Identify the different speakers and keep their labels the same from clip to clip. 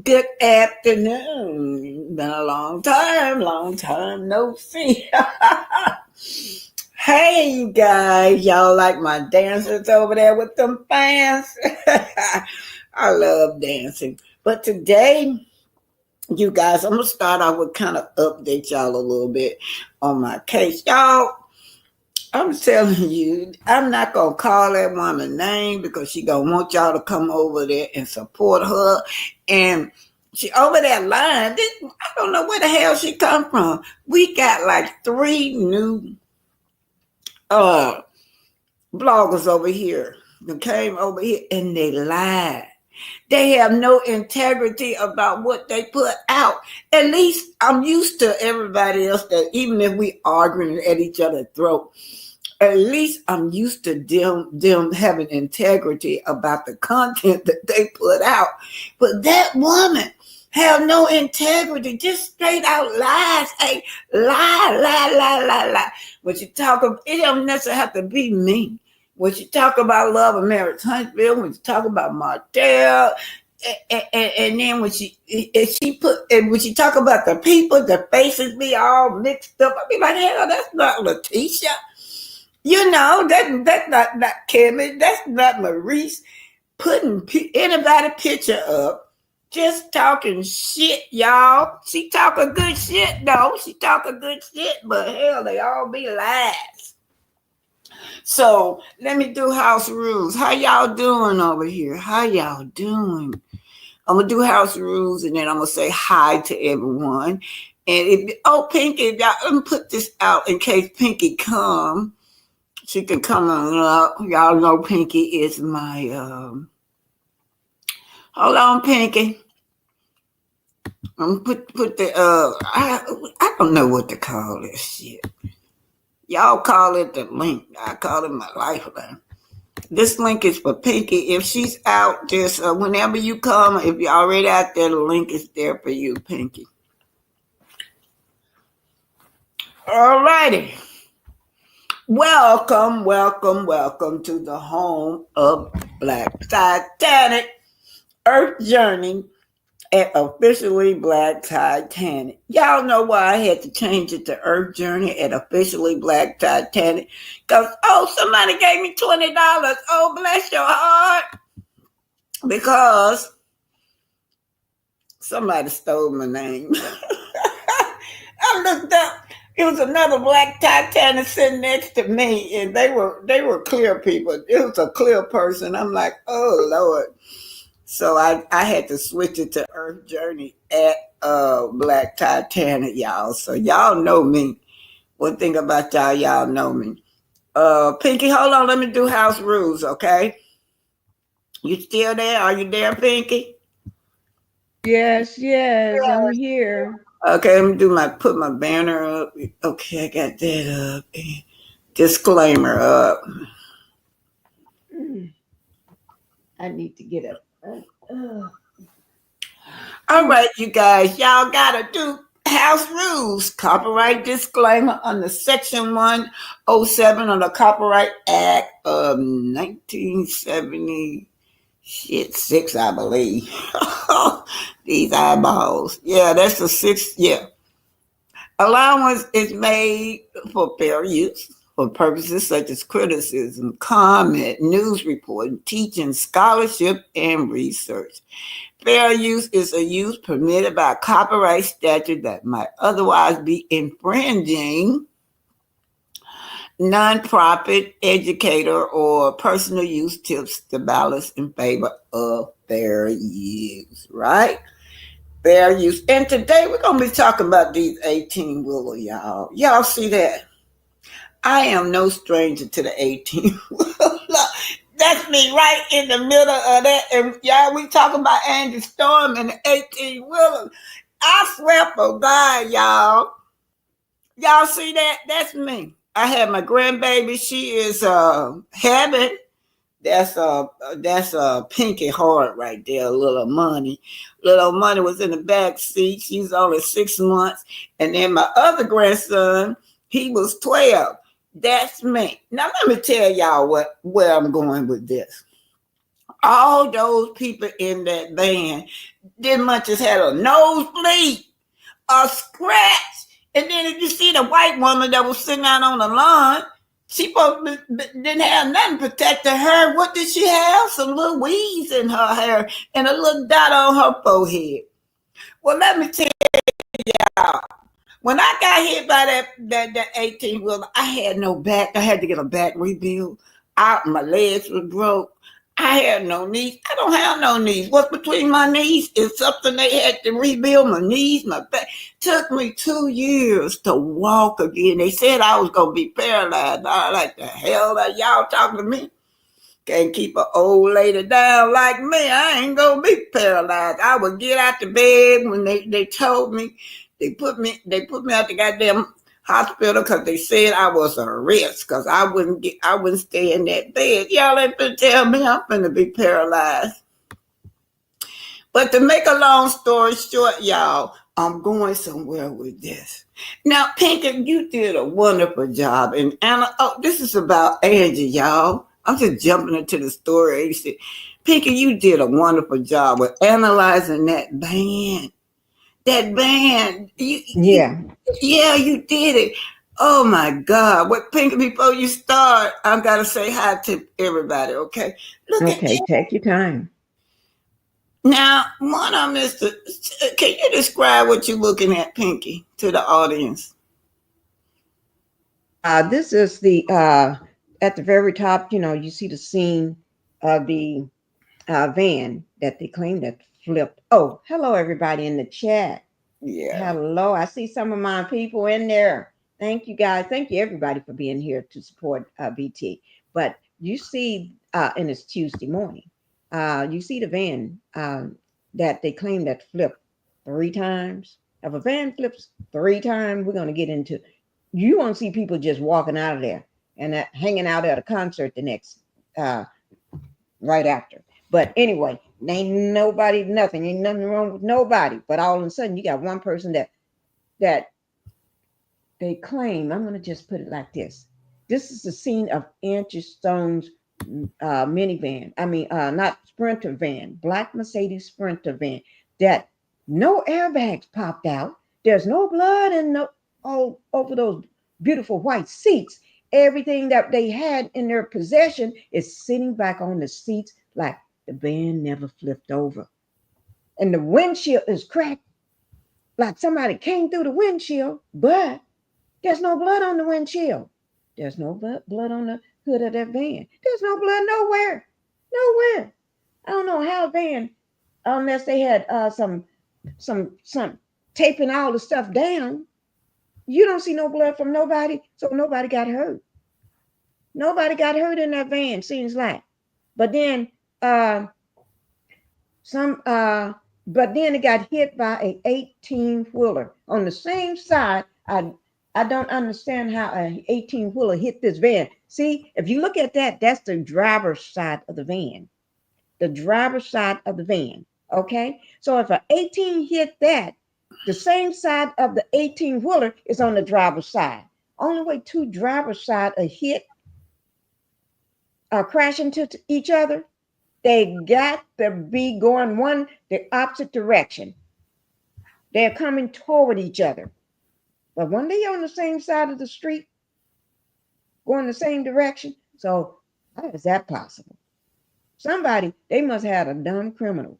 Speaker 1: Good afternoon. Been a long time no see. Hey, you guys, y'all like my dancers over there with them fans? I love dancing. But today, you guys, I'm going to start off with kind of update y'all a little bit on my case. Y'all, I'm telling you, I'm not going to call that woman name because she going to want y'all to come over there and support her. And she over there lying. I don't know where the hell she come from. We got like 3 new bloggers over here that came over here and they lied. They have no integrity about what they put out. At least I'm used to everybody else that even if we arguing at each other's throat, at least I'm used to them having integrity about the content that they put out. But that woman have no integrity, just straight out lies. Hey, lie. When you talk about, it don't necessarily have to be me. When you talk about Love and Marriage Huntsville, when you talk about Martel, and then when she put, and when she talk about the people, the faces be all mixed up, I be like, hell, that's not Letitia. You know, that's not Kimmy, that's not Maurice putting anybody picture up, just talking shit, y'all. She talking good shit, though. She talking good shit, but hell, they all be lies. So let me do house rules. How y'all doing over here? How y'all doing? I'm gonna do house rules and then I'm gonna say hi to everyone. And Pinky, if y'all, let me put this out in case Pinky come. She can come on up. Y'all know Pinky is my hold on, Pinky. I'm put the I don't know what to call this shit. Y'all call it the link. I call it my lifeline. This link is for Pinky. If she's out, just whenever you come, if you're already out there, the link is there for you, Pinky. All righty. Welcome to the home of Black Titanic Earth Journey at Officially Black Titanic. Y'all know why I had to change it to Earth Journey at Officially Black Titanic? Because, somebody gave me $20. Oh, bless your heart. Because somebody stole my name. I looked up. It was another Black Titanic sitting next to me, and they were clear people. It was a clear person. I'm like, oh, Lord. So I had to switch it to Earth Journey at Black Titanic, y'all. So y'all know me. One thing about y'all know me. Pinky, hold on. Let me do house rules, okay? You still there? Are you there, Pinky?
Speaker 2: Yes, I'm here.
Speaker 1: Okay, let me put my banner up. Okay, I got that up. Disclaimer up. I need to get up. All right, you guys, y'all gotta do house rules. Copyright disclaimer under Section 107 of the Copyright Act of 1976, I believe. These eyeballs. Yeah, that's the sixth. Yeah. Allowance is made for fair use for purposes such as criticism, comment, news reporting, teaching, scholarship, and research. Fair use is a use permitted by a copyright statute that might otherwise be infringing nonprofit, educator, or personal use tips to balance in favor of fair use, right? Fair use. And today we're going to be talking about these 18-wheeler, y'all. Y'all see that? I am no stranger to the 18-wheeler. That's me right in the middle of that. And y'all, we talking about Angie Stone and the 18-wheeler. I swear for God, y'all. Y'all see that? That's me. I had my grandbaby. She is having. That's Pinky Heart right there. Little money was in the back seat. She's only 6 months, and then my other grandson, he was 12. That's me. Now let me tell y'all where I'm going with this. All those people in that van didn't much as had a nosebleed, a scratch, and then if you see the white woman that was sitting out on the lawn, she didn't have nothing protecting her. What did she have? Some little weeds in her hair and a little dot on her forehead. Well, let me tell y'all. When I got hit by that 18-wheeler, I had no back. I had to get a back rebuild. My legs were broke. I had no knees. I don't have no knees. What's between my knees is something they had to rebuild my knees, my back. Took me 2 years to walk again. They said I was gonna be paralyzed. I like the hell are y'all talking to me? Can't keep an old lady down like me. I ain't gonna be paralyzed. I would get out the bed when they told me they put me out the goddamn hospital because they said I was a risk because I wouldn't stay in that bed. Y'all ain't finna tell me I'm finna be paralyzed. But to make a long story short, y'all, I'm going somewhere with this. Now, Pinky, you did a wonderful job. And Anna, oh, this is about Angie, y'all. I'm just jumping into the story. Pinky, you did a wonderful job with analyzing that band. That band.
Speaker 2: Yeah.
Speaker 1: Yeah, you did it. Oh my God. What Pinky, before you start, I've got to say hi to everybody, okay? Look at
Speaker 2: Okay, take your time.
Speaker 1: now, one of Mr. Can you describe what you're looking at, Pinky, to the audience?
Speaker 2: This is the at the very top. You see the scene of the van that they claim that flipped. Oh, hello everybody in the chat.
Speaker 1: Yeah.
Speaker 2: Hello, I see some of my people in there. Thank you guys. Thank you everybody for being here to support BT. But you see, and it's Tuesday morning. You see the van that they claim that flipped 3 times. If a van flips 3 times, we're going to get into. You won't see people just walking out of there and hanging out at a concert the next uh, right after. But anyway, ain't nobody nothing. Ain't nothing wrong with nobody. But all of a sudden, you got one person that they claim. I'm gonna just put it like this. This is the scene of Angie Stone's minivan. I mean, not Sprinter van, black Mercedes Sprinter van. That no airbags popped out. There's no blood and no all over those beautiful white seats. Everything that they had in their possession is sitting back on the seats like the van never flipped over. And the windshield is cracked like somebody came through the windshield, but there's no blood on the windshield. There's no blood on the hood of that van. There's no blood nowhere. Nowhere. I don't know how a van, unless they had some taping all the stuff down. You don't see no blood from nobody, so nobody got hurt. Nobody got hurt in that van, seems like. But then uh some but then it got hit by a 18-wheeler on the same side. I don't understand how a 18-wheeler hit this van. See, if you look at that, that's the driver's side of the van. The driver's side of the van. Okay? So if an 18 hit that, the same side of the 18-wheeler is on the driver's side. Only way two driver's side are hit crash into each other, they got to be going the opposite direction. They're coming toward each other. But when they on the same side of the street, going the same direction, so how is that possible? Somebody, they must have a dumb criminal,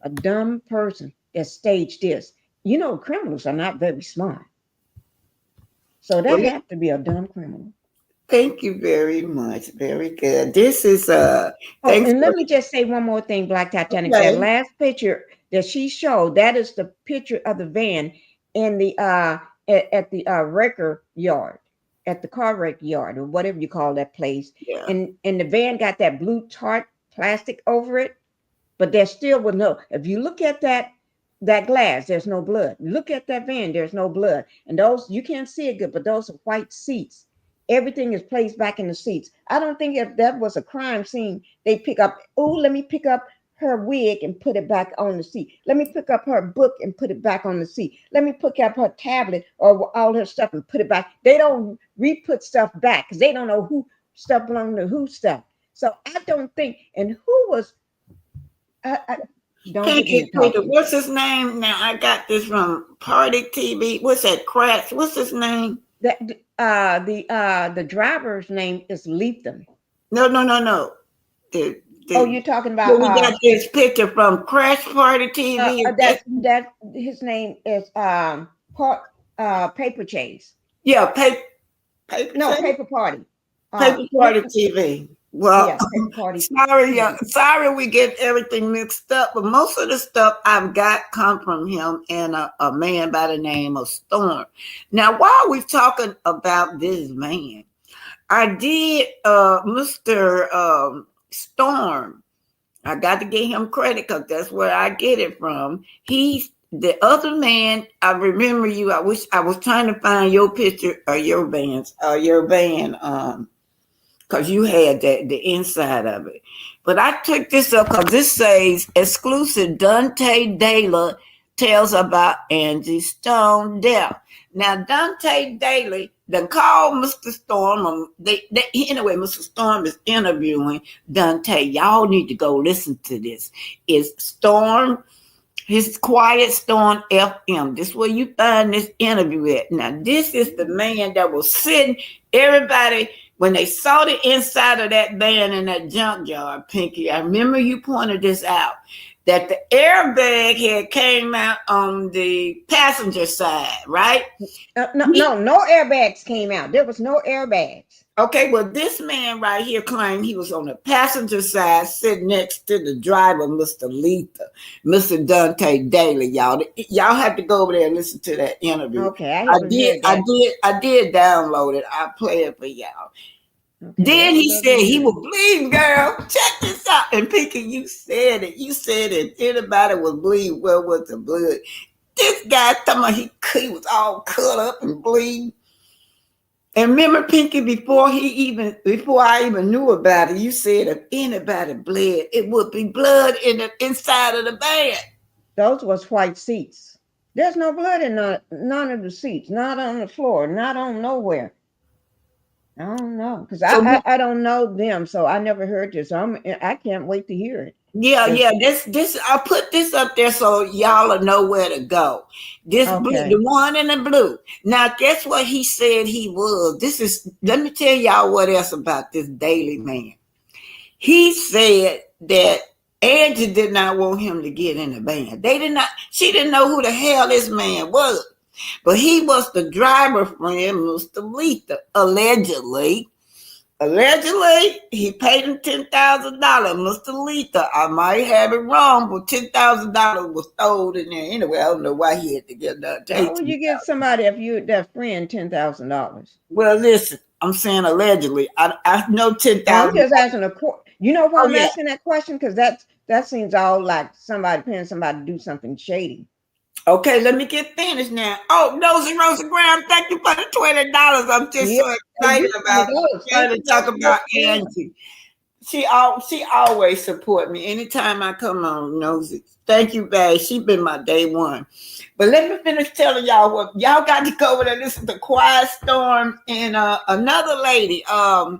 Speaker 2: a dumb person that staged this. Criminals are not very smart. So that
Speaker 1: Well,
Speaker 2: had to be a dumb criminal.
Speaker 1: thank you very much. Very good. This is
Speaker 2: Oh,
Speaker 1: thanks
Speaker 2: and
Speaker 1: for
Speaker 2: let me just say one more thing, Black Titanic. That
Speaker 1: okay.
Speaker 2: last picture that she showed, that is the picture of the van in the at the wrecker yard, at the car wreck yard, or whatever you call that place.
Speaker 1: Yeah.
Speaker 2: And the van got that blue tart plastic over it, but there still was no. If you look at that glass, there's no blood. Look at that van, there's no blood. And those, you can't see it good, but those are white seats. Everything is placed back in the seats. I don't think if that was a crime scene, they pick up, oh, let me pick up her wig and put it back on the seat. Let me pick up her book and put it back on the seat. Let me pick up her tablet or all her stuff and put it back. They don't re-put stuff back because they don't know who stuff belonged to who stuff. So I don't think, and who was, don't get me
Speaker 1: Pinky,
Speaker 2: talking.
Speaker 1: what's his name? Now I got this from Party TV. What's that crack? What's his name?
Speaker 2: That the driver's name is Lethem.
Speaker 1: No, no, no, no. The
Speaker 2: Oh,
Speaker 1: the
Speaker 2: you're talking
Speaker 1: so
Speaker 2: about
Speaker 1: we got this picture from Crash Party TV.
Speaker 2: that his name is Paper Chase.
Speaker 1: Yeah, paper
Speaker 2: No,
Speaker 1: chase?
Speaker 2: Paper Party.
Speaker 1: Paper
Speaker 2: Let
Speaker 1: Party TV. Well,
Speaker 2: Yeah, paper party
Speaker 1: sorry,
Speaker 2: TV.
Speaker 1: sorry we get everything mixed up, but most of the stuff I've got come from him and a man by the name of Storm. Now, while we're talking about this man, I did Mr. Storm. I got to give him credit because that's where I get it from. He's the other man. I remember you. I wish I was trying to find your picture or your band. Because you had the inside of it. But I took this up because this says exclusive Dante Daly tells about Angie Stone death. Now Dante Daly then called Mr. Storm. Anyway, Mr. Storm is interviewing Dante. Y'all need to go listen to this. It's Storm, his Quiet Storm FM. This is where you find this interview at. Now, this is the man that was sitting, everybody, when they saw the inside of that van in that junkyard, Pinky, I remember you pointed this out, that the airbag had came out on the passenger side, right?
Speaker 2: No airbags came out. There was no airbags.
Speaker 1: Okay, well, this man right here claimed he was on the passenger side sitting next to the driver, Mr. Letha, Mr. Dante Daly, y'all. Y'all have to go over there and listen to that interview.
Speaker 2: Okay, I haven't heard that.
Speaker 1: I did download it. I'll play it for y'all.
Speaker 2: Okay,
Speaker 1: Then he said he was bleeding, girl. Check this out. And Pinky, you said it. You said it. Anybody was bleeding, where was the blood? This guy talking about he was all cut up and bleeding. And remember, Pinky, before I even knew about it, you said if anybody bled, it would be blood in the inside of the van.
Speaker 2: Those was white seats. There's no blood in none of the seats, not on the floor, not on nowhere. I don't know, because I don't know them, so I never heard this. I can't wait to hear it.
Speaker 1: Yeah. This I put this up there so y'all will know where to go. This blue, the one in the blue. Now, guess what he said he was? Let me tell y'all what else about this Daily man. He said that Angie did not want him to get in the band. She didn't know who the hell this man was. But he was the driver friend, Mr. Letha, allegedly. Allegedly, he paid him $10,000, Mr. Letha. I might have it wrong, but $10,000 was thrown in there anyway. I don't know why he had to get that.
Speaker 2: How would you give somebody that friend $10,000?
Speaker 1: Well, listen, I'm saying allegedly. I know $10,000.
Speaker 2: I'm just asking You know why I'm asking that question? Because that seems all like somebody paying somebody to do something shady.
Speaker 1: Okay, let me get finished now. Oh, Nosy Rosa Graham, thank you for the $20. I'm just so excited about trying to talk about Angie. She always support me anytime I come on, Nosy. Thank you, babe. She been my day one. But let me finish telling y'all what y'all got to go over there. Listen to Quiet Storm and another lady. My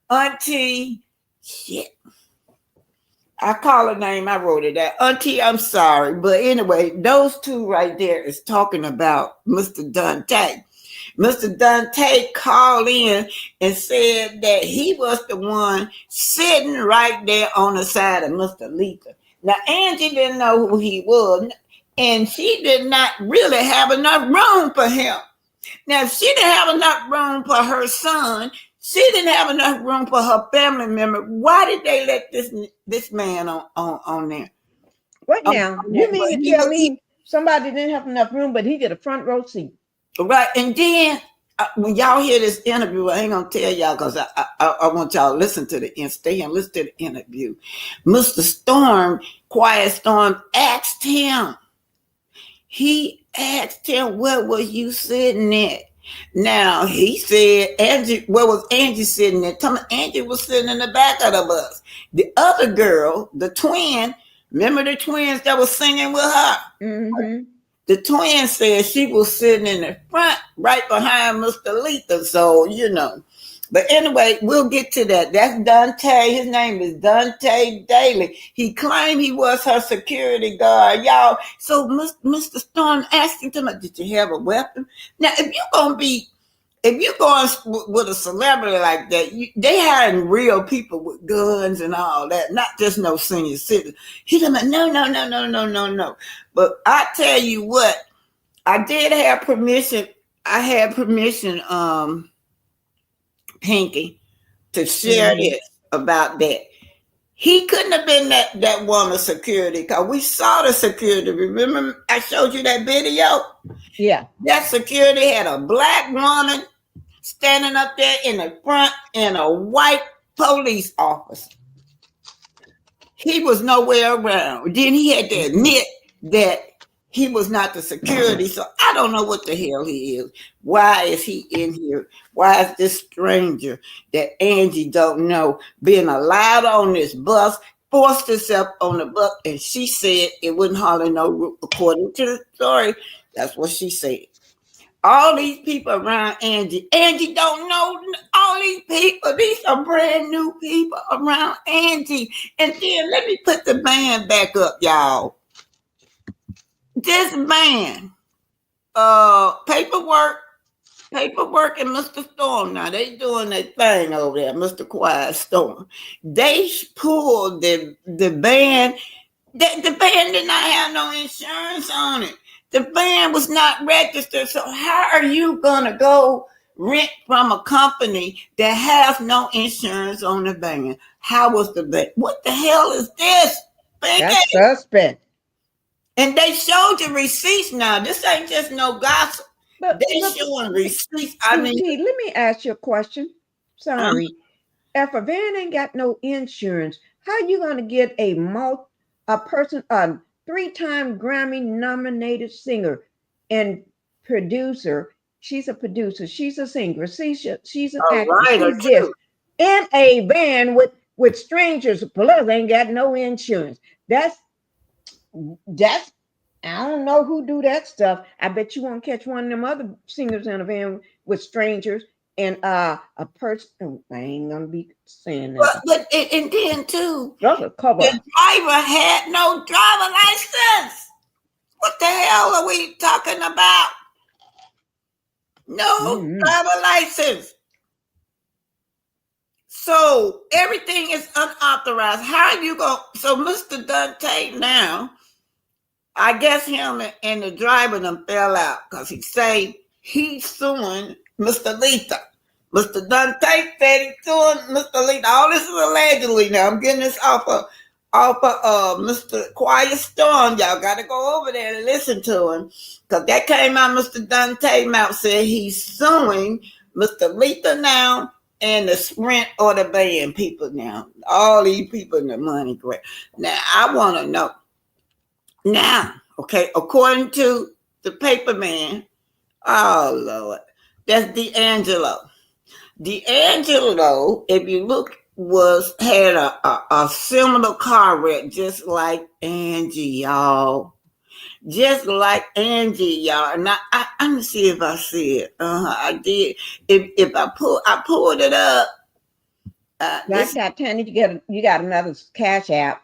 Speaker 1: auntie. Shit. I call her name. I wrote it down. Auntie, I'm sorry. But anyway, those two right there is talking about Mr. Dante. Mr. Dante called in and said that he was the one sitting right there on the side of Mr. Letha. Now, Angie didn't know who he was, and she did not really have enough room for him. Now, if she didn't have enough room for her son, she didn't have enough room for her family member. Why did they let this man on there?
Speaker 2: What now? You mean to tell me somebody didn't have enough room, but he get a front row seat?
Speaker 1: Right. And then when y'all hear this interview, I ain't going to tell y'all because I want y'all to listen to the stay and listen to the interview. Mr. Storm, Quiet Storm, asked him. He asked him, where was you sitting at? Now, he said, Angie, where was Angie sitting at? Angie was sitting in the back of the bus. The other girl, the twin, remember the twins that was singing with her?
Speaker 2: Mm-hmm.
Speaker 1: The twin said she was sitting in the front, right behind Mr. Letha. So, But anyway, we'll get to that. That's Dante. His name is Dante Daly. He claimed he was her security guard, y'all. So Mr. Storm asked him, did you have a weapon? Now, if you're going with a celebrity like that, they hiring real people with guns and all that, not just no senior citizen. He said, no. But I tell you what, I did have permission. I had permission, Pinky, to share this about that. He couldn't have been that woman's security because we saw the security. Remember, I showed you that video?
Speaker 2: Yeah.
Speaker 1: That security had a black woman standing up there in the front and a white police officer. He was nowhere around. Then he had to admit that he was not the security. So I don't know what the hell he is. Why is he in here? Why is this stranger that Angie don't know being allowed on this bus, forced herself on the bus, and she said it wouldn't hardly no, according to the story, that's what she said. All these people around Angie. Angie don't know all these people. These are brand new people around Angie. And then let me put the band back up, y'all. This man, paperwork and Mr. Storm. Now they doing their thing over there, Mr. Quiet Storm. They pulled the band. The band did not have no insurance on it. The van was not registered. So how are you going to go rent from a company that has no insurance on the van? How was the van? What the hell is this?
Speaker 2: That's suspect.
Speaker 1: And they showed you receipts now. This ain't just no gossip.
Speaker 2: But
Speaker 1: they showing receipts. I mean,
Speaker 2: let me ask you a question. Sorry. If a van ain't got no insurance, how you going to get a person, 3-time Grammy nominated singer and producer? She's a producer. She's a singer. She's an actor. She's this in a van with strangers. Plus, ain't got no insurance. That's I don't know who do that stuff. I bet you won't catch one of them other singers in a van with strangers and a person. Oh, I ain't gonna be saying that.
Speaker 1: But and then too,
Speaker 2: the
Speaker 1: driver had no driver license. What the hell are we talking about? No driver license. So everything is unauthorized. How are you going? So Mr. Dante now, I guess him and the driver them fell out because he say he's suing Mr. Letha. Mr. Dante said he's suing Mr. Letha. All this is allegedly now. I'm getting this off of Mr. Quiet Storm. Y'all got to go over there and listen to him because that came out. Mr. Dante mouth said he's suing Mr. Letha now and the Sprint or the band people now. All these people in the money grab. Now I want to know. Now, okay, according to the paper man, oh Lord, that's D'Angelo. D'Angelo, if you look, had a similar car wreck just like Angie, y'all. Just like Angie, y'all. And I'm gonna see if I see it. I did. If I pulled it up.
Speaker 2: Black Titanic, you got another Cash App.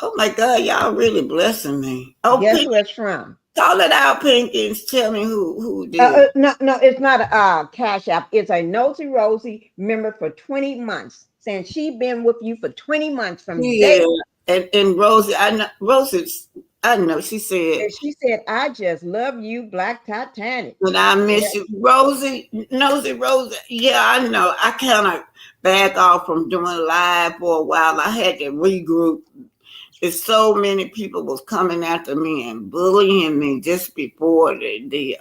Speaker 1: Oh my God, y'all really blessing me. Oh,
Speaker 2: guess Pink, who it's from?
Speaker 1: Call it out, Pinky, and tell me who did.
Speaker 2: No, it's not a Cash App. It's a Nosy Rosie member for 20 months, saying she been with you for 20 months from day.
Speaker 1: And Rosie, I know she said.
Speaker 2: And she said, I just love you, Black Titanic.
Speaker 1: And I miss you. Rosie, Nosy Rosie. Yeah, I know. I kind of back off from doing live for a while. I had to regroup. There's so many people was coming after me and bullying me just before the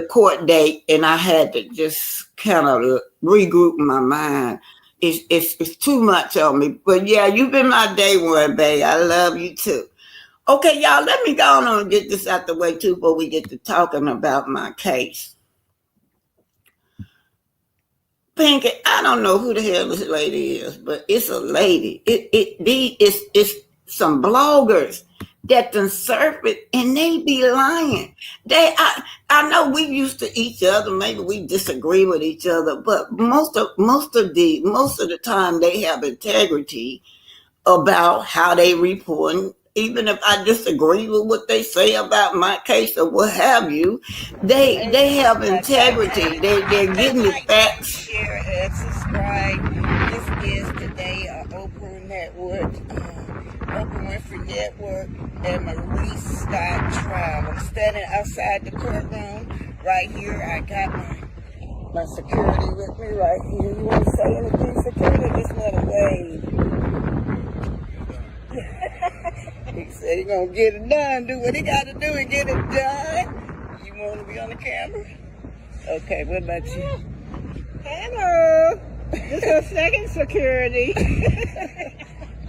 Speaker 1: court date, and I had to just kind of regroup my mind. It's too much on me. But yeah, you've been my day one, babe. I love you too. Okay, y'all, let me go on and get this out the way too before we get to talking about my case. Pinky, I don't know who the hell this lady is, but it's a lady. It's some bloggers that done surf it and they be lying. I know we used to each other. Maybe we disagree with each other, but most of the time they have integrity about how they report. Even if I disagree with what they say about my case or what have you, they have integrity. They're getting the facts.
Speaker 3: Share and subscribe. This is today Oprah Network, Oprah Winfrey Network, and Maurice Scott trial. I'm standing outside the courtroom right here. I got my security with me right here. You want to say anything, security? Just want to wave. He said he gonna get it done, do what he got to do and get it done. You want to be on the camera? Okay, what about you?
Speaker 2: Hello. This is second security.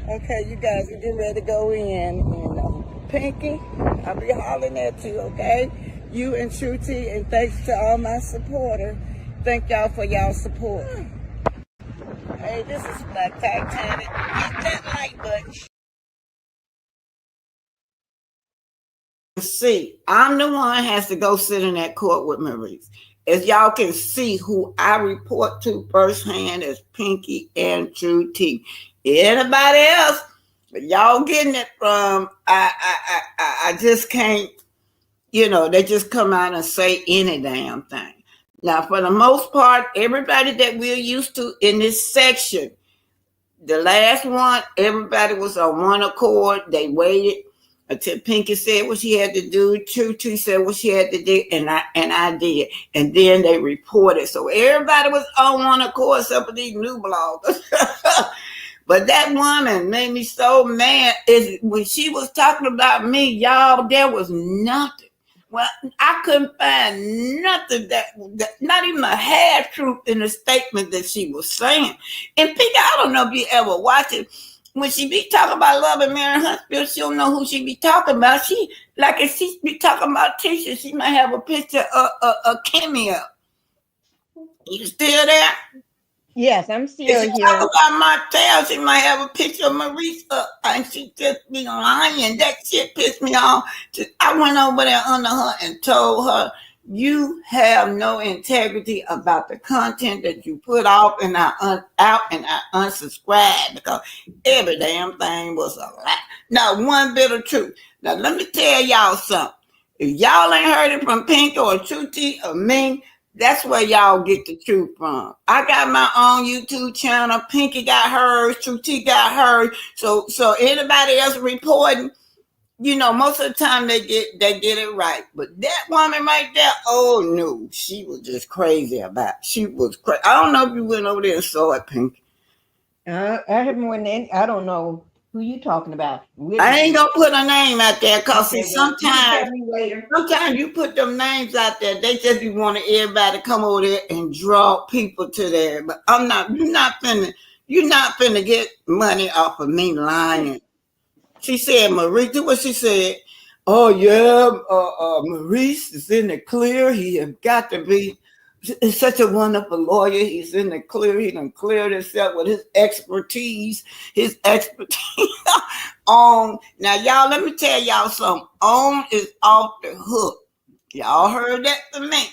Speaker 3: Okay, you guys are getting ready to go in. And Pinky, I'll be hollering at you, okay? You and Shruti, and thanks to all my supporters. Thank y'all for y'all support. Hey, this is Black Titanic. Hit that like button.
Speaker 1: See, I'm the one who has to go sit in that court with Maurice. As y'all can see, who I report to firsthand is Pinky and True T. Anybody else, but y'all getting it from, I just can't, they just come out and say any damn thing. Now, for the most part, everybody that we're used to in this section, the last one, everybody was on one accord. They waited until Pinky said what she had to do. True T said what she had to do, and I did. And then they reported. So everybody was on one accord except for these new bloggers. But that woman made me so mad. When she was talking about me, y'all, there was nothing. Well, I couldn't find nothing that not even a half truth in the statement that she was saying. And Pinky, I don't know if you ever watch it. When she be talking about Love and Mary Huntsville, she don't know who she be talking about. She, like if she be talking about Tisha, she might have a picture of a cameo. You still there?
Speaker 2: Yes, I'm still
Speaker 1: if she
Speaker 2: here.
Speaker 1: talk about Martel, she might have a picture of Maurice up, and she just be lying. That shit pissed me off. I went over there under her and told her, you have no integrity about the content that you put out, and I unsubscribed because every damn thing was a lie. Not one bit of truth. Now let me tell y'all something. If y'all ain't heard it from Pink or Truty or me, that's where y'all get the truth from. I got my own YouTube channel. Pinky got hers. Truty got hers. So anybody else reporting, most of the time they get it right. But that woman right there, oh no, she was just crazy about it. She was crazy. I don't know if you went over there and saw it, Pinky.
Speaker 2: I haven't went in. I don't know who you talking about.
Speaker 1: I ain't gonna put a name out there because
Speaker 2: Okay,
Speaker 1: sometimes you put them names out there, they just be wanting everybody to come over there and draw people to there. But you're not finna get money off of me lying. She said, Maurice, do what she said. Oh yeah, Maurice is in the clear. He has got to be such a wonderful lawyer. He's in the clear. He done cleared himself with his expertise. Now, y'all, let me tell y'all something. On is off the hook. Y'all heard that from me.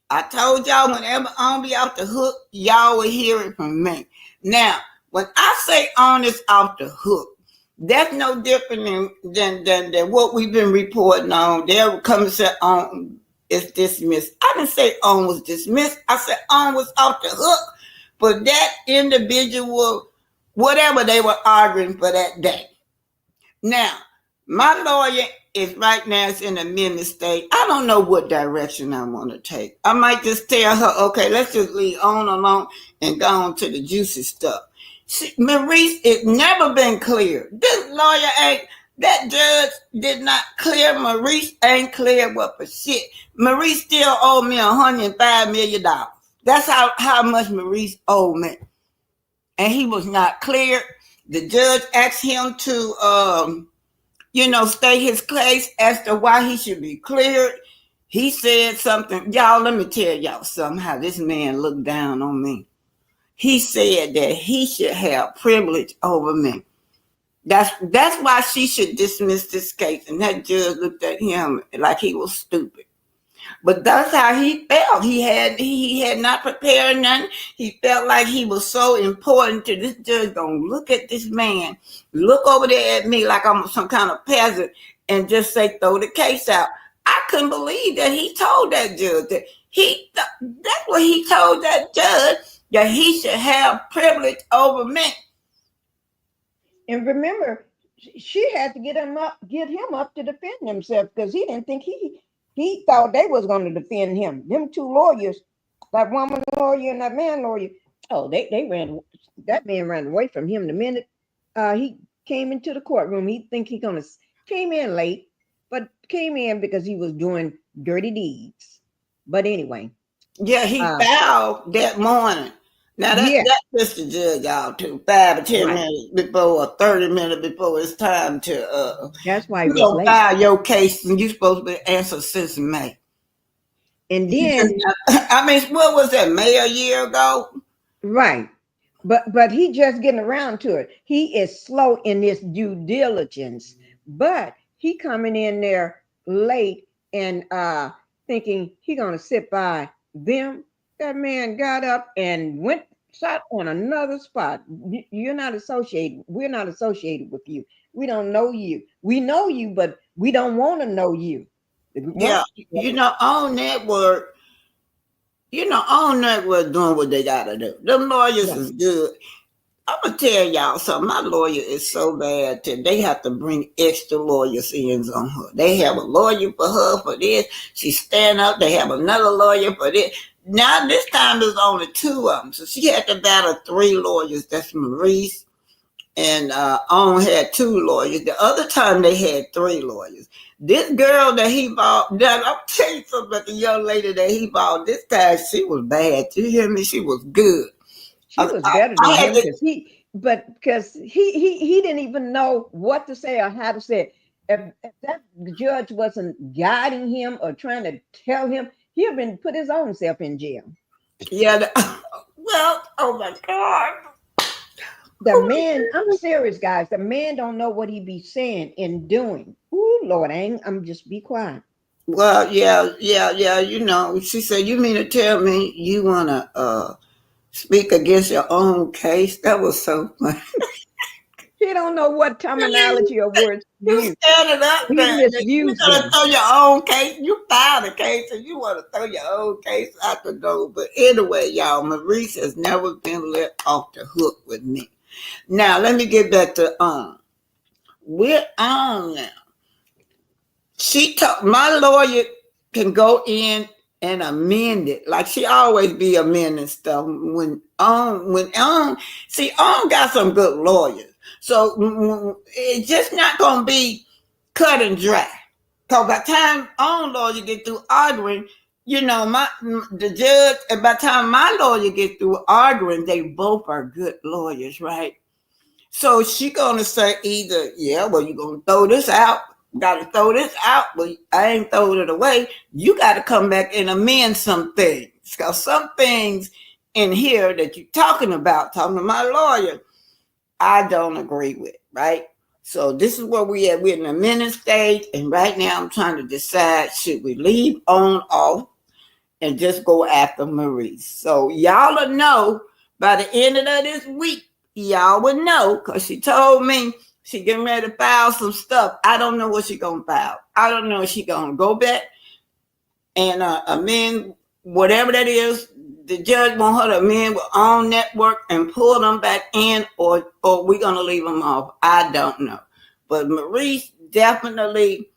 Speaker 1: I told y'all whenever on be off the hook, y'all will hear it from me. Now, when I say on is off the hook, that's no different than what we've been reporting on. They'll come and say on is dismissed. I didn't say on was dismissed. I said on was off the hook for that individual, whatever they were arguing for that day. Now, my lawyer is right now it's in a amendment state. I don't know what direction I want to take. I might just tell her, okay, let's just leave on alone and go on to the juicy stuff. Maurice, it's never been clear. This lawyer that judge did not clear. Maurice ain't clear what for shit. Maurice still owed me $105 million. That's how much Maurice owed me. And he was not cleared. The judge asked him to, state his case as to why he should be cleared. He said something. Y'all, let me tell y'all something, how this man looked down on me. He said that he should have privilege over me. That's why she should dismiss this case. And that judge looked at him like he was stupid. But that's how he felt. He had not prepared nothing. He felt like he was so important to this judge. Don't look at this man. Look over there at me like I'm some kind of peasant and just say throw the case out. I couldn't believe that he told that judge that that's what he told that judge, that he should have privilege over me.
Speaker 2: And remember, she had to get him up to defend himself because he didn't think he thought they was going to defend him. Them two lawyers That woman lawyer and that man lawyer. Oh, they ran. That man ran away from him the minute he came into the courtroom. He think he gonna came in late, but came in because he was doing dirty deeds. But anyway,
Speaker 1: Yeah, he filed that morning. Now
Speaker 2: yeah,
Speaker 1: that's the judge out too. 5 or 10
Speaker 2: right.
Speaker 1: minutes before or 30 minutes before it's time to
Speaker 2: That's why he
Speaker 1: you
Speaker 2: was
Speaker 1: gonna
Speaker 2: late.
Speaker 1: file your case and you supposed to be answered since May.
Speaker 2: And then
Speaker 1: I mean, what was that, May a year ago?
Speaker 2: right. But he just getting around to it. He is slow in his due diligence, but he coming in there late and thinking he gonna sit by them. That man got up and went sat on another spot. You're not associated. We're not associated with you. We don't know you. We know you, but we don't want to know you.
Speaker 1: Yeah, on network, on network doing what they gotta do. Them lawyers
Speaker 2: Yeah.
Speaker 1: is good. I'm gonna tell y'all something. My lawyer is so bad that they have to bring extra lawyers in on her. They have a lawyer for her for this. She stand up. They have another lawyer for this. Now this time there's only 2 of them, so she had to battle 3 lawyers. That's Maurice and On had 2 lawyers. The other time they had 3 lawyers. This girl that he bought, that I'm telling you something about the young lady that he bought. This time she was bad. You hear me? She was good.
Speaker 2: She was better than him because he didn't even know what to say or how to say it. If that judge wasn't guiding him or trying to tell him, he'd have been put his own self in jail.
Speaker 1: Yeah. Well, oh my God.
Speaker 2: The man, I'm serious, guys. The man don't know what he be saying and doing. Ooh, Lord, I'm just be quiet.
Speaker 1: Well, yeah. She said, "You mean to tell me you wanna speak against your own case?" That was so funny.
Speaker 2: He don't know what terminology or words to
Speaker 1: You
Speaker 2: use.
Speaker 1: standing up
Speaker 2: He
Speaker 1: there, and you
Speaker 2: misused
Speaker 1: gonna
Speaker 2: them.
Speaker 1: throw your own case. You filed a case, and you want to throw your own case out the door. But anyway, y'all, Maurice has never been let off the hook with me. Now, let me get back to We're on now. She told my lawyer can go in and amend it. Like she always be amending stuff when see on got some good lawyers. So it's just not gonna be cut and dry. Cause by the time on lawyer get through arguing, the judge, and by the time my lawyer get through arguing, they both are good lawyers, right? So she gonna say either, yeah, well, you gonna throw this out, gotta throw this out, but I ain't throwing it away. You gotta come back and amend some things. Cause some things in here that you're talking to my lawyer, I don't agree with, right? So this is where we at. We're in the amendment stage, and right now I'm trying to decide should we leave on off and just go after Maurice. So y'all will know by the end of this week. Y'all will know because she told me she getting ready to file some stuff. I don't know what she gonna file. I don't know if she gonna go back and amend whatever that is. The judge want her to amend with on network and pull them back in, or we gonna leave them off. I don't know. But Maurice definitely,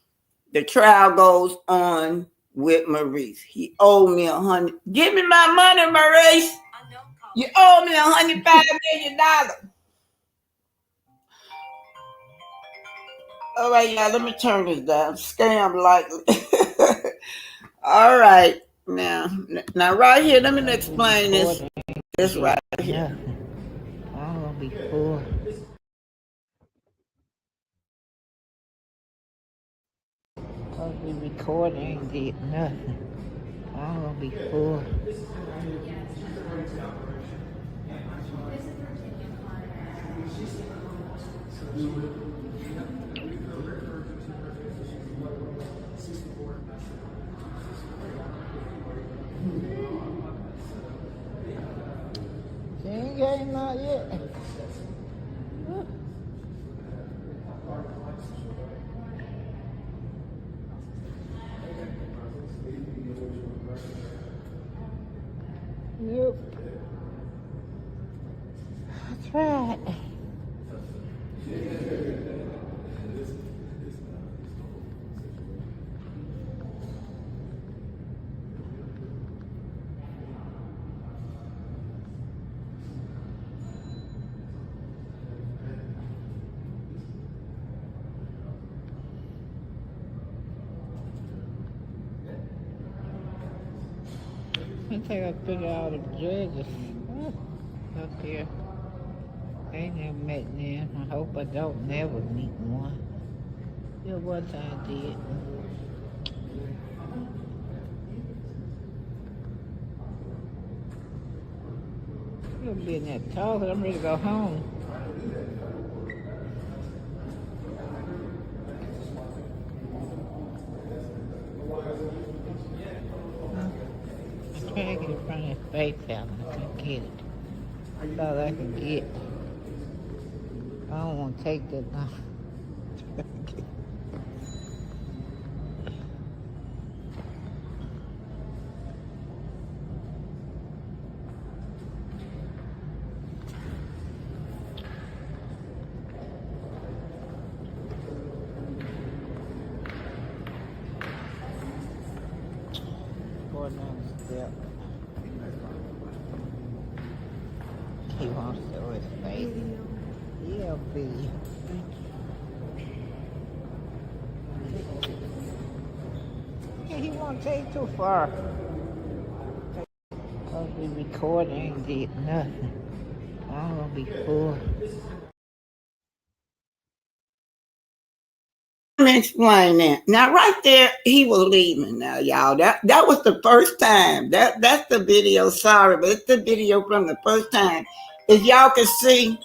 Speaker 1: the trial goes on with Maurice. He owed me $100. Give me my money, Maurice. You owe me $105 million. All right, y'all. Let me turn this down. Scam lightly. All right, now, right here. Let me explain this. This right here.
Speaker 2: I'm gonna be poor. Cause we recording ain't did nothing. I'm gonna be poor. She ain't getting not yet. Yep. That's right.
Speaker 4: think I figure out the judges up here. I ain't never met them. I hope I don't never meet one. Yeah, one time I did. You'll be in that talking. I'm ready to go home. I'm trying to get in front of that face out. I can't get it. That's all I can get. I don't want to take that long. Going down the step. He wants to show his face. Yeah, video. Yeah, he won't take too far. I'll be recording, ain't did nothing. I'm gonna be full.
Speaker 1: Let me explain that. Now, right there, he was leaving. Now, y'all, that was the first time. That's the video. Sorry, but it's the video from the first time. If y'all can see,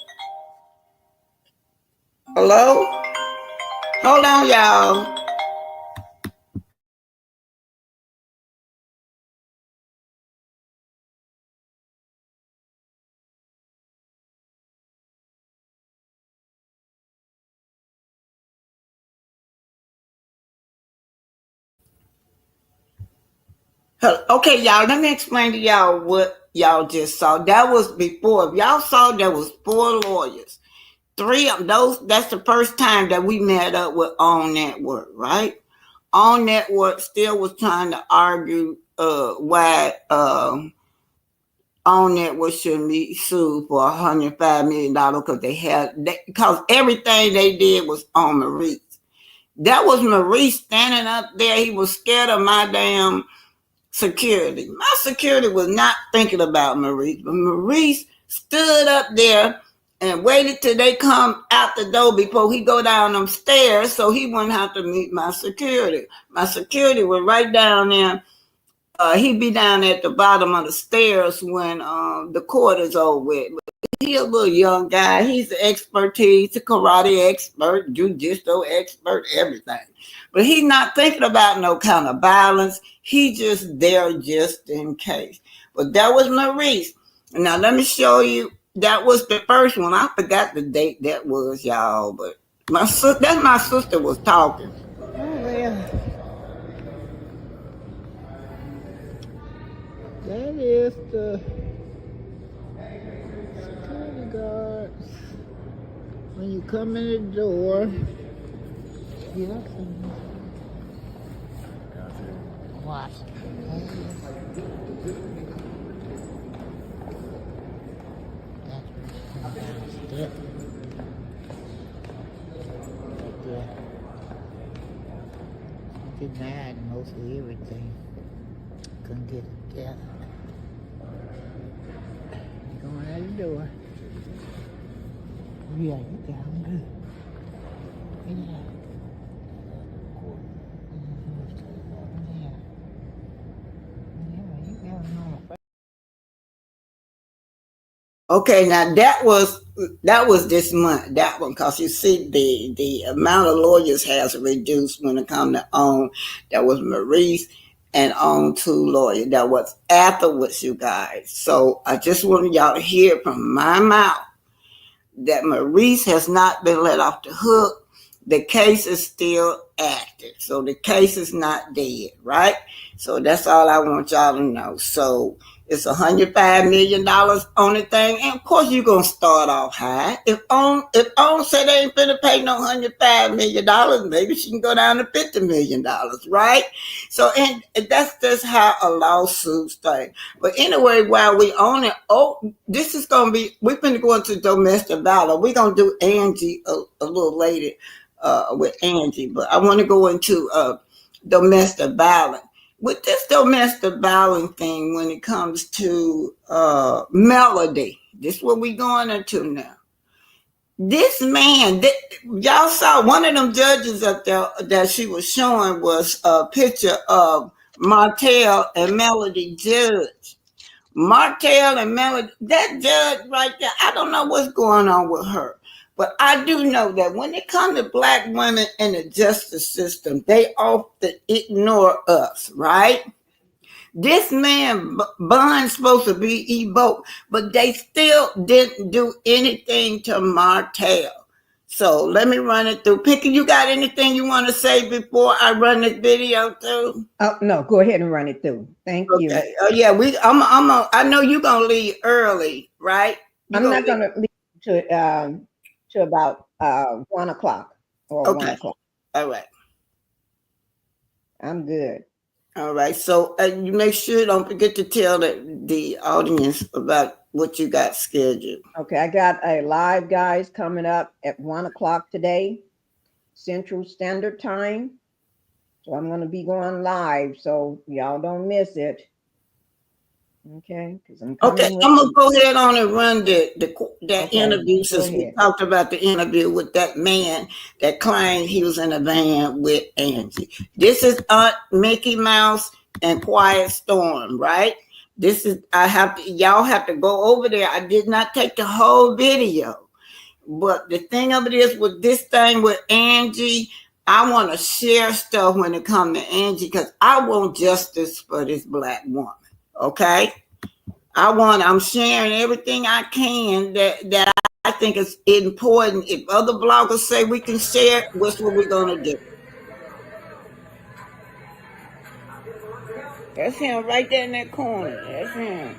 Speaker 1: hello, hold on, y'all. Okay, y'all, let me explain to y'all what y'all just saw. That was before. If y'all saw, there was 4 lawyers. 3 of those, that's the first time that we met up with On Network, right? On Network still was trying to argue why On Network shouldn't be sued for $105 million because everything they did was on Maurice. That was Maurice standing up there. He was scared of my damn security. My security was not thinking about Maurice, but Maurice stood up there and waited till they come out the door before he go down them stairs so he wouldn't have to meet my security. My security was right down there. He'd be down at the bottom of the stairs when the court is over with. He's a little young guy. He's an expertise, a karate expert, jujitsu expert, everything. But he's not thinking about no kind of violence. He just there just in case. But that was Maurice. Now let me show you. That was the first one. I forgot the date that was, y'all. But that's my sister was talking.
Speaker 4: Oh, well. That is the security guards. When you come in the door, get up and watch. Step. Right there. Denied mostly everything. Couldn't get it together. Going out the door. Yeah, you down good. Yeah.
Speaker 1: Okay, now that was this month, that one, because you see the amount of lawyers has reduced when it comes to On. That was Maurice and On 2 lawyer. That was afterwards, you guys. So I just wanted y'all to hear from my mouth that Maurice has not been let off the hook. The case is still active. So the case is not dead, right? So that's all I want y'all to know. So it's $105 million on the thing. And of course you're going to start off high. If On said they ain't finna pay no $105 million, maybe she can go down to $50 million, right? So and that's just how a lawsuit starts. But anyway, while we on it, this is going to be, we're going to go into domestic violence. We're going to do Angie a little later with Angie. But I want to go into domestic violence. with this domestic violence thing when it comes to melody, this is what we going into now. This man, y'all saw one of them judges up there that she was showing was a picture of Martel and Melody Judge. Martel and Melody, that judge right there, I don't know what's going on with her. But I do know that when it comes to Black women in the justice system, they often ignore us, right? This man bond's supposed to be evoked, but they still didn't do anything to Martel. So let me run it through. Pinky, you got anything you want to say before I run this video through?
Speaker 2: Oh no, go ahead and run it through. Thank you.
Speaker 1: Okay. Oh yeah, I know you're gonna leave early, right?
Speaker 2: I'm not gonna leave to about 1 o'clock or
Speaker 1: okay.
Speaker 2: 1 o'clock.
Speaker 1: All right.
Speaker 2: I'm good.
Speaker 1: All right. So you make sure don't forget to tell the audience about what you got scheduled.
Speaker 2: Okay, I got a live guys coming up at 1 o'clock today, Central Standard Time. So I'm going to be going live, so y'all don't miss it. Okay, because I'm
Speaker 1: gonna go ahead on and run that interview since we talked about the interview with that man that claimed he was in a van with Angie. This is Aunt Mickey Mouse and Quiet Storm, right? This is y'all have to go over there. I did not take the whole video, but the thing of it is with this thing with Angie, I want to share stuff when it comes to Angie because I want justice for this Black woman. Okay, I'm sharing everything I can that I think is important. If other bloggers say we can share, what's what we're gonna do? That's him right there in that corner. That's him.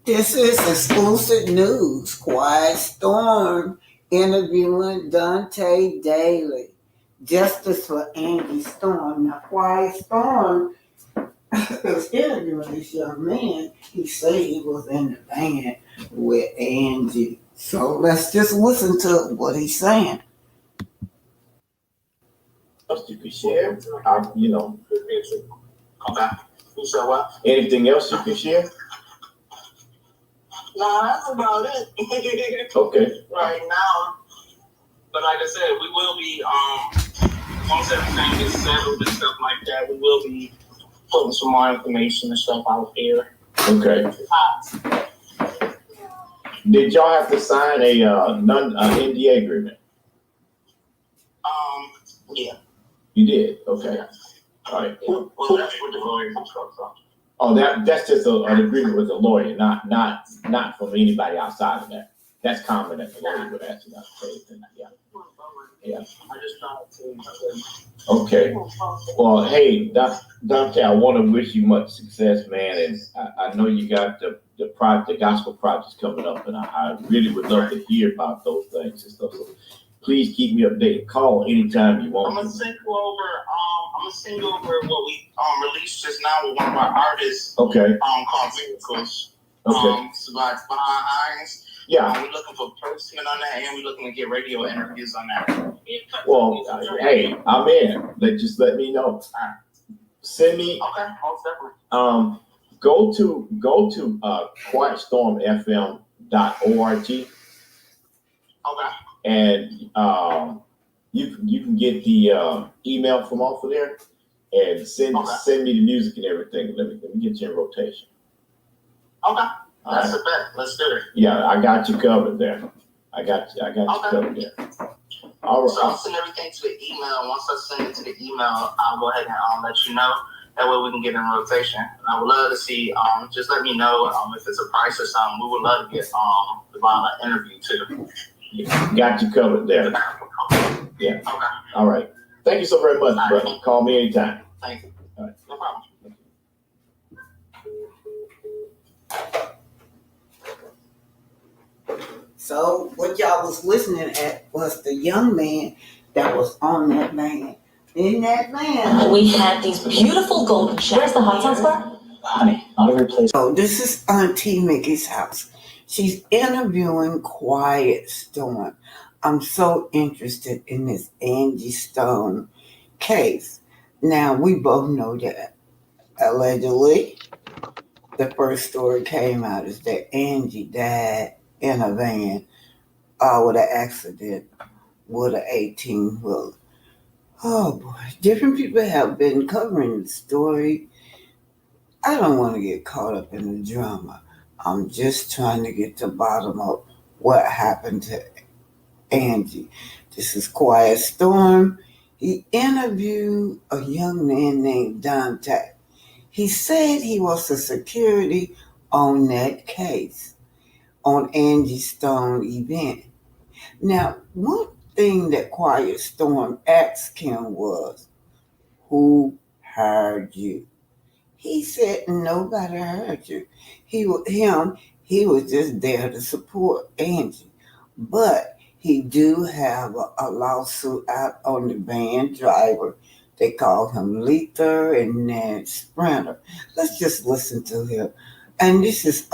Speaker 1: This is exclusive news. Quiet Storm interviewing Dante Daly. Justice for Angie Stone. Now, Quiet Storm was interviewing this young man. He said he was in the van with Angie. So let's just listen to what he's saying.
Speaker 5: Else you could share? Okay. You said what? Anything else you could share?
Speaker 6: No, that's about it.
Speaker 5: Okay.
Speaker 6: Right now. But like I said, we will be once everything is settled and stuff like that, we will be putting some more information and stuff out there.
Speaker 5: Okay. Did y'all have to sign a NDA agreement?
Speaker 6: Yeah.
Speaker 5: You did? Okay.
Speaker 6: Yeah.
Speaker 5: All right.
Speaker 6: Well, that's what the lawyers and stuff are.
Speaker 5: Oh, that's just an agreement with the lawyer, not from anybody outside of that. That's common that the lawyer would ask you that. Yeah. Yeah.
Speaker 6: I just thought to.
Speaker 5: Okay. Well, hey, Dante, I want to wish you much success, man, and I know you got the gospel projects coming up, and I really would love to hear about those things and stuff. So please keep me updated. Call anytime you want.
Speaker 6: I'm gonna send you over what we released just now with one of our artists.
Speaker 5: Okay.
Speaker 6: Called Miracles.
Speaker 5: Okay.
Speaker 6: It's like Behind Irons.
Speaker 5: Yeah.
Speaker 6: We're looking for placement on that, and we're looking to get radio interviews on that.
Speaker 5: Well, hey, I'm in. Let me know. Send me.
Speaker 6: Okay, most definitely.
Speaker 5: Go to quietstormfm.org.
Speaker 6: Okay.
Speaker 5: And you can get the email from off of there and send me the music and everything. Let me get you in rotation.
Speaker 6: Okay. That's a bet. Let's do it.
Speaker 5: Yeah, I got you covered there. I got you covered there. All right.
Speaker 6: So I'll send everything to the email. Once I send it to the email, I'll go ahead and let you know. That way we can get in rotation. And I would love to see, just let me know if it's a price or something. We would love to get the violent interview too.
Speaker 5: Yeah, got you covered there. Yeah.
Speaker 6: Okay.
Speaker 5: All right. Thank you so very much, brother. Call me anytime.
Speaker 6: Thank you.
Speaker 5: All right.
Speaker 6: No problem.
Speaker 1: So what y'all was listening at was the young man that was on that van. In that van,
Speaker 7: we had these beautiful golden showers. Where's the hot sauce bar?
Speaker 6: Honey, not every place.
Speaker 1: So this is Auntie Mickey's house. She's interviewing Quiet Storm. I'm so interested in this Angie Stone case. Now, we both know that allegedly the first story came out is that Angie died in a van with an accident with an 18-wheeler. Oh boy, different people have been covering the story. I don't want to get caught up in the drama. I'm just trying to get to the bottom of what happened to Angie. This is Quiet Storm. He interviewed a young man named Dante. He said he was the security on that case, on Angie Stone event. Now, one thing that Quiet Storm asked him was, who hired you? He said nobody hired you. He was just there to support Angie. But he do have a lawsuit out on the van driver. They call him Lether and then Sprinter. Let's just listen to him. And this is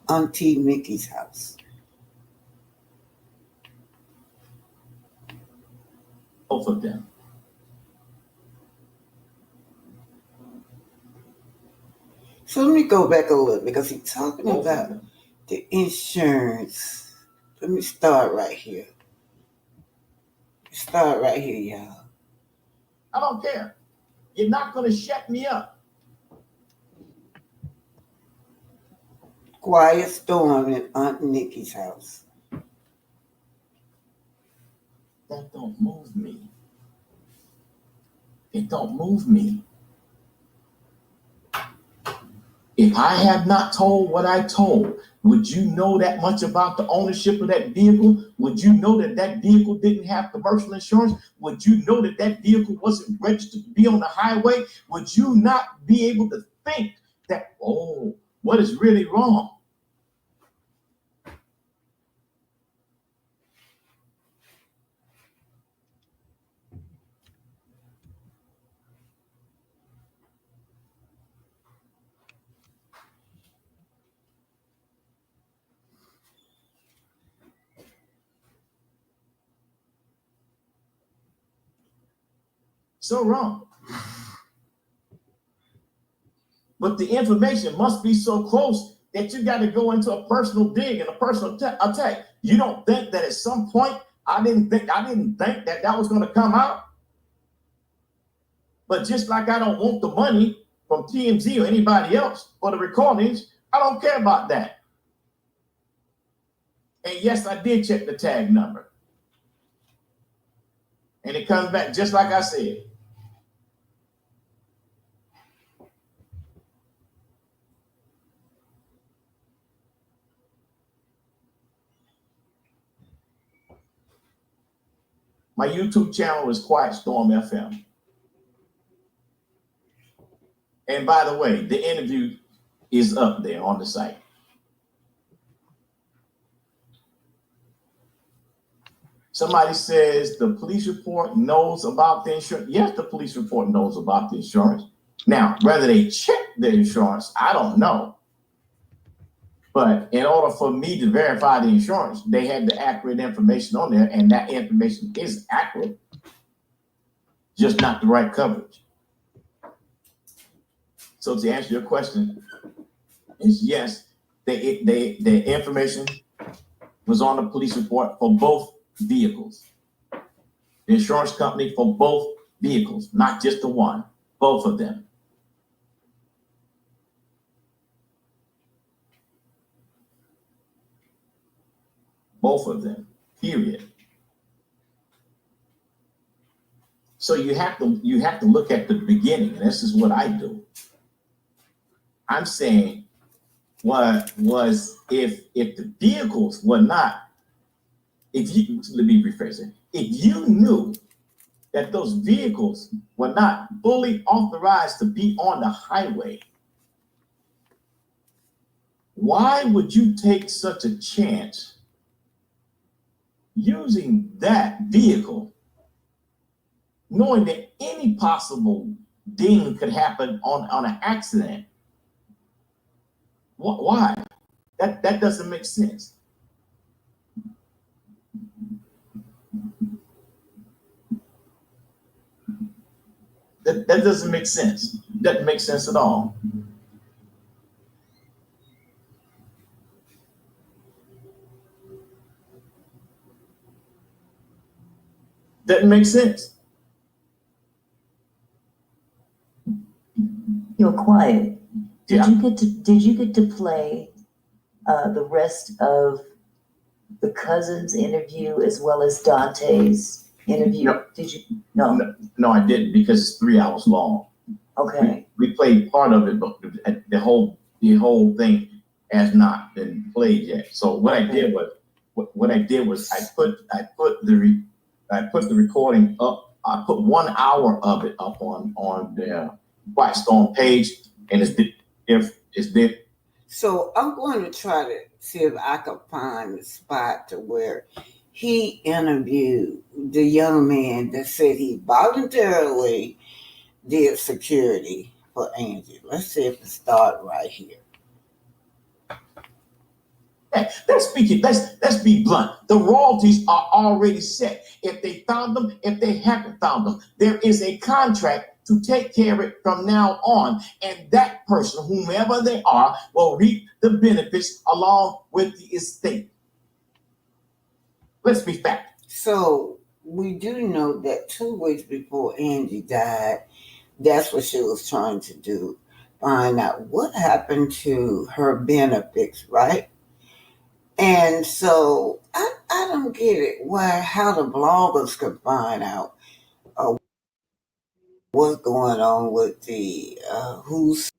Speaker 1: Auntie Mickey's house.
Speaker 5: Both of them.
Speaker 1: So let me go back a little because he's talking
Speaker 5: Both of
Speaker 1: about
Speaker 5: them.
Speaker 1: the insurance. Let me start right here. Start right here, y'all.
Speaker 5: I don't care. You're not going to shut me up.
Speaker 1: Quiet Storm in Aunt Nikki's house.
Speaker 5: That don't move me. It don't move me. If I have not told what I told, would you know that much about the ownership of that vehicle? Would you know that that vehicle didn't have commercial insurance? Would you know that that vehicle wasn't registered to be on the highway? Would you not be able to think that, oh, what is really wrong? So wrong. But the information must be so close that you got to go into a personal dig and a personal attack. You don't think that at some point I didn't think that was going to come out. But just like I don't want the money from TMZ or anybody else for the recordings, I don't care about that. And yes, I did check the tag number. And it comes back just like I said. My YouTube channel is Quiet Storm FM. And by the way, the interview is up there on the site. Somebody says the police report knows about the insurance. Yes, the police report knows about the insurance. Now, whether they check the insurance, I don't know. But in order for me to verify the insurance, they had the accurate information on there, and that information is accurate, just not the right coverage. So to answer your question, is yes, the information was on the police report for both vehicles. The insurance company for both vehicles, not just the one, both of them. Both of them, period. So you have to look at the beginning, and this is what I do. I'm saying what was if the vehicles were not, let me rephrase it. If you knew that those vehicles were not fully authorized to be on the highway, why would you take such a chance using that vehicle, knowing that any possible ding could happen on an accident? Why? That doesn't make sense. That doesn't make sense. Doesn't make sense at all. Doesn't make sense.
Speaker 8: You're quiet.
Speaker 5: Yeah.
Speaker 8: Did you get to play the rest of the cousin's interview as well as Dante's interview?
Speaker 5: No.
Speaker 8: Did you? No.
Speaker 5: No, I didn't, because it's 3 hours long.
Speaker 8: Okay.
Speaker 5: We played part of it, but the whole thing has not been played yet. So what I did was I put the recording up. I put 1 hour of it up on the Quiet Storm page, and it's there.
Speaker 1: So I'm going to try to see if I can find the spot to where he interviewed the young man that said he voluntarily did security for Angie. Let's see if it starts right here.
Speaker 5: Let's be blunt. The royalties are already set. If they found them, if they haven't found them, there is a contract to take care of it from now on. And that person, whomever they are, will reap the benefits along with the estate. Let's be fair.
Speaker 1: So we do know that 2 weeks before Angie died, that's what she was trying to do. Find out what happened to her benefits, right? And so I don't get it. How the bloggers could find out what's going on with the who's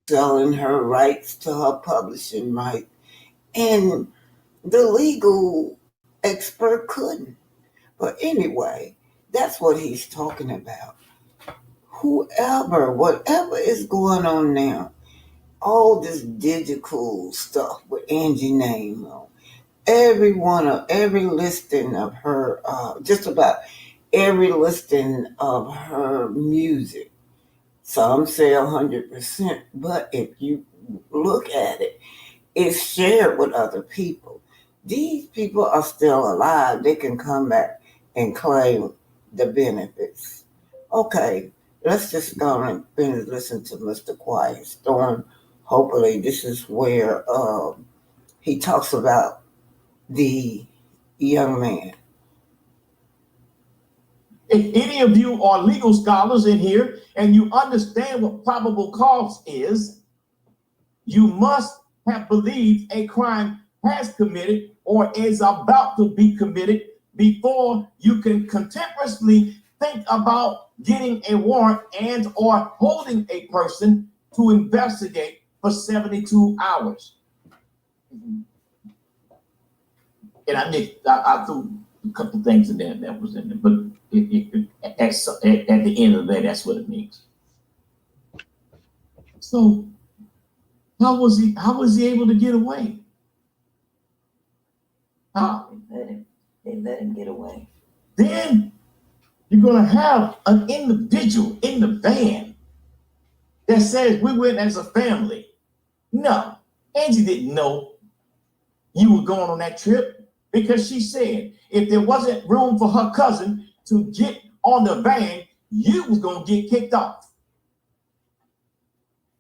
Speaker 1: selling her rights to her publishing right, and the legal expert couldn't. But anyway, that's what he's talking about. Whatever is going on now, all this digital stuff with Angie name on every listing of her, just about every listing of her music. Some say 100%, but if you look at it, it's shared with other people. These people are still alive. They can come back and claim the benefits. Okay, let's just go and finish listening to Mr. Quiet Storm. Hopefully this is where he talks about the young man.
Speaker 5: If any of you are legal scholars in here and you understand what probable cause is, you must have believed a crime has committed or is about to be committed before you can contemporaneously think about getting a warrant and or holding a person to investigate for 72 hours. And I threw a couple things in there that was in there, but at the end of the day, that's what it means. So how was he able to get away?
Speaker 8: They let him get away.
Speaker 5: Then you're gonna have an individual in the van that says we went as a family. No, Angie didn't know you were going on that trip, because she said if there wasn't room for her cousin to get on the van, you was gonna get kicked off.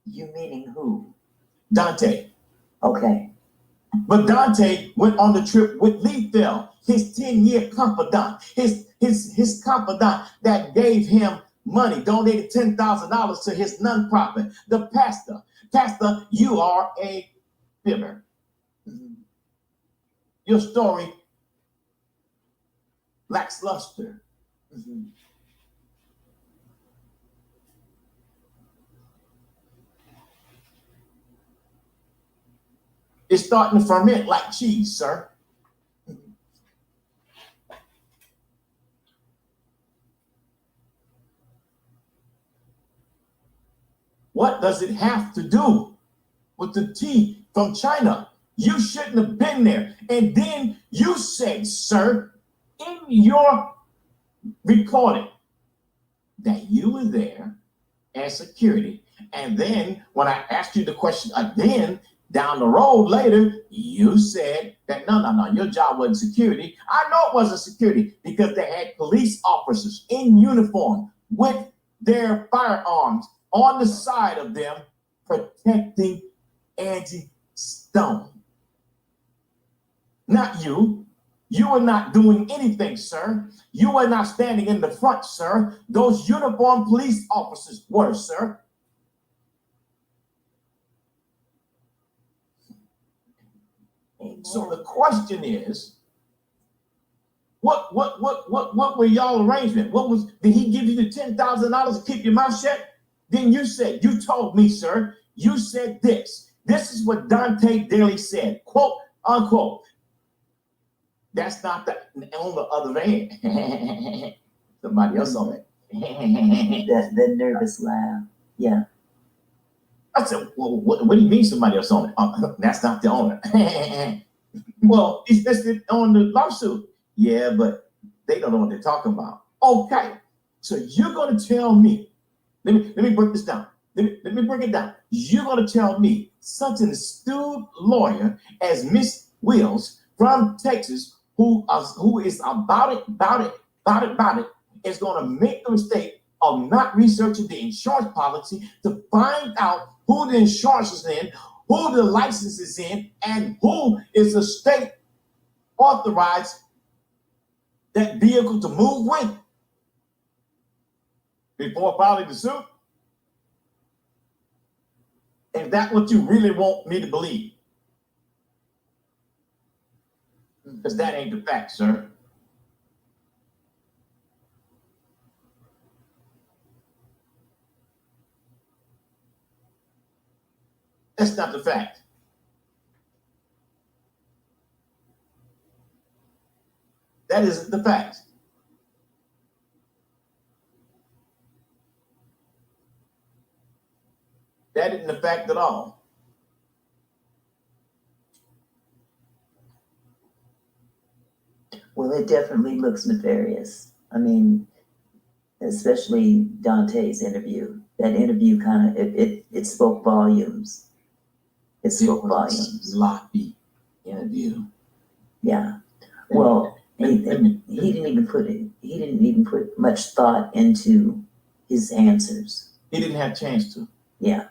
Speaker 8: You meaning who?
Speaker 5: Dante.
Speaker 8: Okay.
Speaker 5: But Dante went on the trip with Lethal, his 10-year confidant, his confidant that gave him money, donated $10,000 to his nonprofit. The pastor, you are a fibber. Your story lacks luster. It's starting to ferment like cheese, sir. What does it have to do with the tea from China? You shouldn't have been there. And then you said, sir, in your recording that you were there as security. And then when I asked you the question again, down the road later, you said that no, your job wasn't security. I know it wasn't security because they had police officers in uniform with their firearms on the side of them, protecting Angie Stone. Not you. You are not doing anything, sir. You are not standing in the front, sir. Those uniformed police officers were, sir. So the question is, what were y'all arrangement? Did he give you the $10,000 to keep your mouth shut? Then you told me, sir, you said this. This is what Dante Daly said, quote, unquote. That's not on the other van. Somebody else on it.
Speaker 8: that nervous laugh. Yeah.
Speaker 5: I said, well, what do you mean somebody else on it? That's not the owner. Well, it's listed on the lawsuit. Yeah, but they don't know what they're talking about. Okay, so you're going to tell me, let me break this down. Let me break it down. You're going to tell me such an astute lawyer as Miss Wills from Texas, who is about it, is going to make the mistake of not researching the insurance policy to find out who the insurance is in, who the license is in, and who is the state authorized that vehicle to move with before filing the suit? Is that what you really want me to believe? Because that ain't the fact, sir. That's not the fact. That isn't the fact. That isn't the fact at all.
Speaker 8: Well, it definitely looks nefarious. I mean, especially Dante's interview. That interview kind of, it spoke volumes. It spoke volumes.
Speaker 5: Sloppy interview.
Speaker 8: Yeah. Well, he didn't even put much thought into his answers.
Speaker 5: He didn't have a chance to.
Speaker 8: Yeah.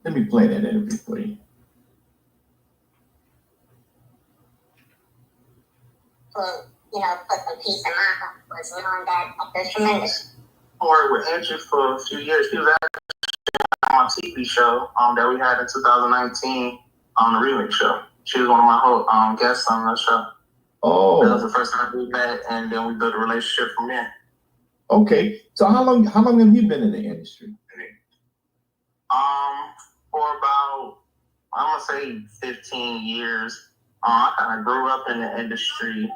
Speaker 5: Let me play that interview for you.
Speaker 6: Put some peace in my heart was knowing that there's tremendous. I worked with Angie for a few years. He was actually on my TV show that we had in 2019 on the remix show. She was one of my guests on the show.
Speaker 5: Oh.
Speaker 6: That was the first time we met, and then we built a relationship from there.
Speaker 5: Okay. So how long have you been in the industry?
Speaker 6: For about, I'm gonna say 15 years. I kind of grew up in the industry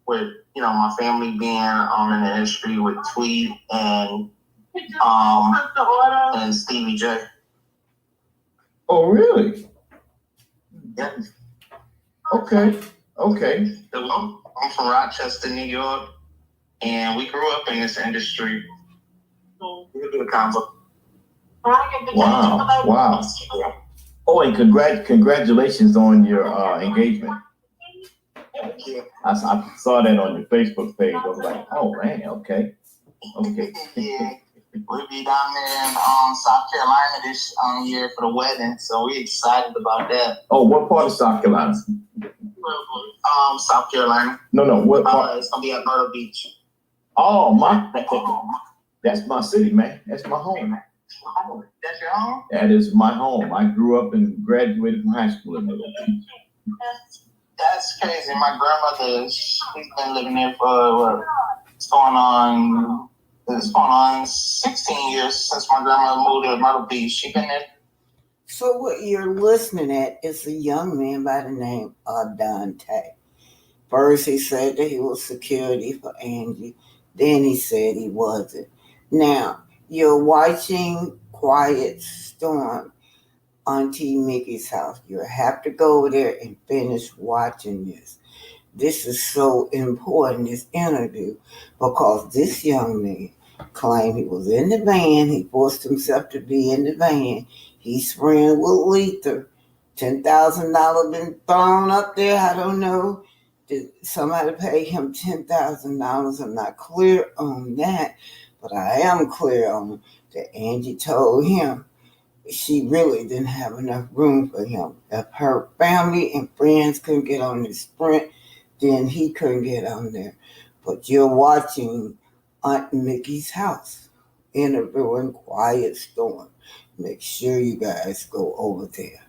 Speaker 6: with, my family being in the industry with Tweed and Stevie J.
Speaker 5: Oh, really?
Speaker 6: Yeah.
Speaker 5: Okay.
Speaker 6: I'm from Rochester, New York, and we grew up in this industry. We could do a combo.
Speaker 5: Wow. Oh, and congratulations on your engagement.
Speaker 6: Thank you.
Speaker 5: I saw that on your Facebook page. I was like, oh, man, okay.
Speaker 6: Yeah. We'll be down there in South Carolina this year for the wedding, so we're excited about that.
Speaker 5: Oh, what part of South Carolina?
Speaker 6: South Carolina.
Speaker 5: No, what part?
Speaker 6: It's gonna be at Myrtle Beach.
Speaker 5: Oh, that's my city, man. That's my home.
Speaker 6: That's your home?
Speaker 5: That is my home. I grew up and graduated from high school in Myrtle Beach.
Speaker 6: That's crazy. My grandmother, she's been living there for it's going on 16 years since my grandmother moved to Myrtle Beach. She's been there.
Speaker 1: So what you're listening at is a young man by the name of Dante. First he said that he was security for Angie. Then he said he wasn't. Now, you're watching Quiet Storm on T. Mickey's house. You have to go over there and finish watching this. This is so important, this interview, because this young man claimed he was in the van. He forced himself to be in the van. He's friends with Letha, $10,000 been thrown up there. I don't know. Did somebody pay him $10,000? I'm not clear on that, but I am clear on that Angie told him she really didn't have enough room for him. If her family and friends couldn't get on the Sprint, then he couldn't get on there. But you're watching Aunt Mickey's house, interviewing Quiet Storm. Make sure you guys go over there.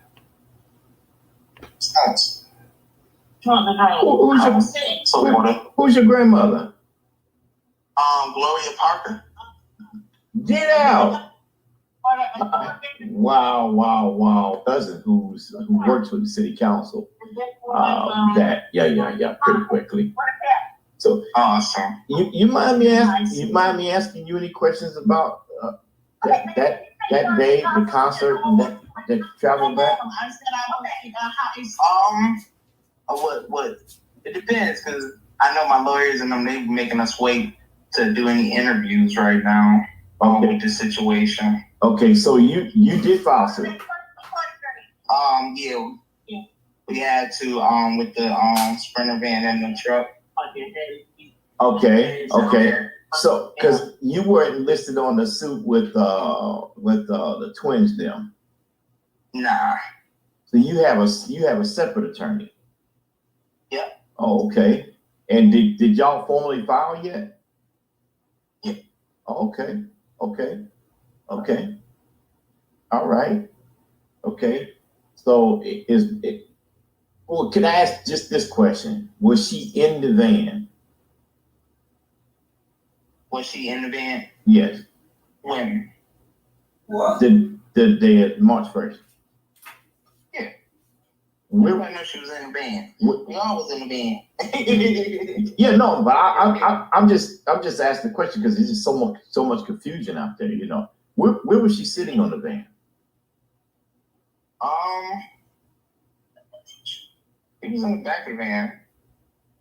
Speaker 5: Who's your grandmother?
Speaker 6: Gloria Parker.
Speaker 5: Get out! Wow. Cousin who works with the city council. Pretty quickly. So,
Speaker 6: Awesome.
Speaker 5: you mind me asking you any questions about that day, the concert, and that travel back?
Speaker 6: What? It depends, because I know my lawyers and them, they making us wait to do any interviews right now with the situation.
Speaker 5: Okay, so you did file suit.
Speaker 6: Yeah. We had to with the Sprinter van and the truck.
Speaker 5: Okay. So, because you weren't listed on the suit with the twins, them.
Speaker 6: Nah.
Speaker 5: So you have a separate attorney.
Speaker 6: Yeah.
Speaker 5: Oh, okay. And did y'all formally file yet?
Speaker 6: Yeah.
Speaker 5: Oh, okay. All right. Okay. So well, can I ask just this question? Was she in the van?
Speaker 6: Was she in the van?
Speaker 5: Yes.
Speaker 6: When?
Speaker 1: What?
Speaker 5: The day of March 1st.
Speaker 6: Yeah.
Speaker 5: Where?
Speaker 6: I know she was in the van. We all was in the van.
Speaker 5: Yeah, no, but I'm just asking the question because there's just so much confusion out there. You know, where was she sitting on the van?
Speaker 6: She was in the back of the van.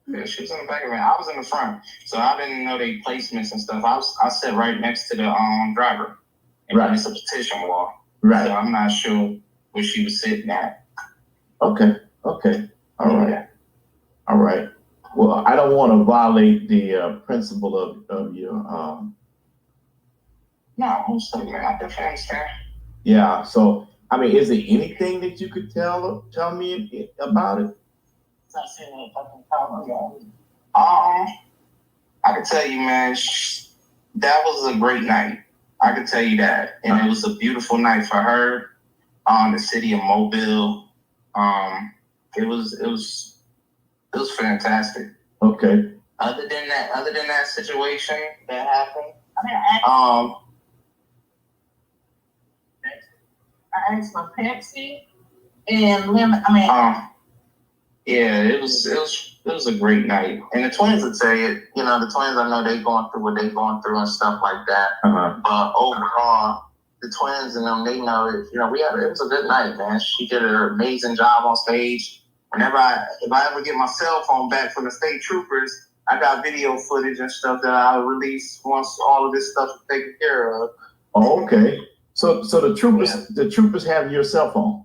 Speaker 6: Yeah, she was in the back of the van. I was in the front, so I didn't know they placements and stuff. I sat right next to the driver, and
Speaker 5: Right.
Speaker 6: it's a petition wall.
Speaker 5: Right.
Speaker 6: So I'm not sure where she was sitting at.
Speaker 5: Okay. All right. Well, I don't want to violate the principle of your.
Speaker 6: No, I'm still man. I definitely understand.
Speaker 5: Yeah. So, I mean, is there anything that you could tell me about it?
Speaker 6: I can tell you, man, that was a great night. I can tell you that, and it was a beautiful night for her. The city of Mobile. It was fantastic.
Speaker 5: Okay.
Speaker 6: Other than that situation that happened,
Speaker 9: I asked for Pepsi and lemon.
Speaker 6: yeah, it was a great night, and the twins would say it. You know, the twins, I know they going through what they going through and stuff like that. But overall, the twins and them, they know it. You know, it was a good night, man. She did an amazing job on stage. If I ever get my cell phone back from the state troopers, I got video footage and stuff that I'll release once all of this stuff is taken care of.
Speaker 5: Oh, okay. So the troopers have your cell phone.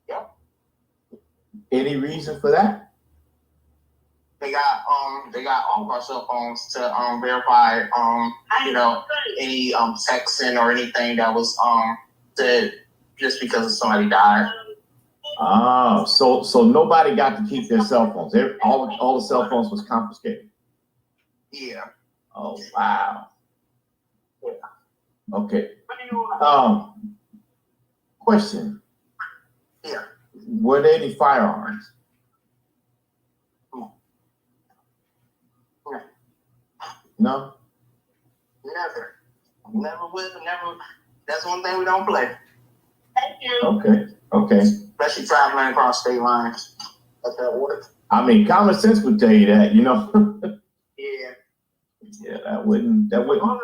Speaker 6: Yep.
Speaker 5: Any reason for that?
Speaker 6: They got all of our cell phones to verify any texting or anything that was said just because somebody died.
Speaker 5: So nobody got to keep their cell phones. All the cell phones was confiscated.
Speaker 6: Yeah.
Speaker 5: Oh wow.
Speaker 6: Yeah.
Speaker 5: Okay. Question.
Speaker 6: Yeah.
Speaker 5: Were there any firearms? No.
Speaker 6: Never will. Never. That's one thing we don't play.
Speaker 9: Thank you.
Speaker 5: Okay.
Speaker 6: Especially traveling across state lines. That's that work.
Speaker 5: I mean, common sense would tell you that, you know.
Speaker 6: Yeah.
Speaker 5: Yeah, that wouldn't.
Speaker 6: All of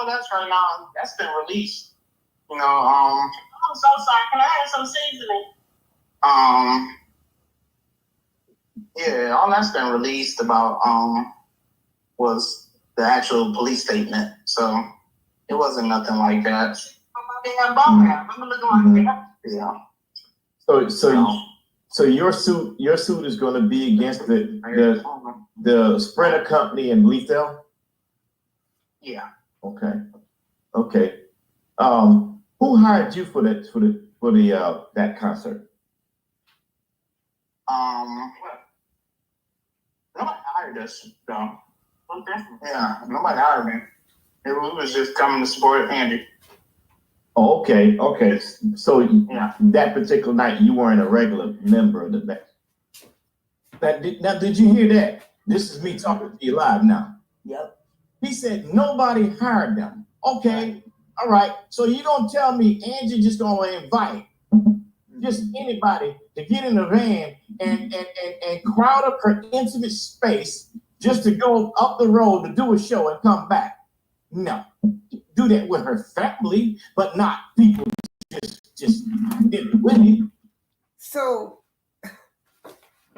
Speaker 6: that's right now. That's been released. You know. I'm
Speaker 9: so sorry. Can I have some seasoning?
Speaker 6: Yeah, all that's been released about was the actual police statement. So it wasn't nothing like that.
Speaker 9: I'm looking like that.
Speaker 6: Yeah.
Speaker 5: So your suit is going to be against the Sprinter company in Lethal?
Speaker 6: Yeah.
Speaker 5: Okay. Who hired you for that concert?
Speaker 6: Nobody hired us, though. Okay. Yeah, nobody hired me. It was just coming to support Andy.
Speaker 5: Oh, okay. So
Speaker 6: Yeah.
Speaker 5: that particular night, you weren't a regular member of the band. Now, did you hear that? This is me talking to you live now.
Speaker 8: Yep.
Speaker 5: He said nobody hired them. Okay, all right. So you don't tell me Angie just gonna invite just anybody to get in the van and crowd up her intimate space just to go up the road to do a show and come back. No, do that with her family, but not people just did it with me.
Speaker 1: So,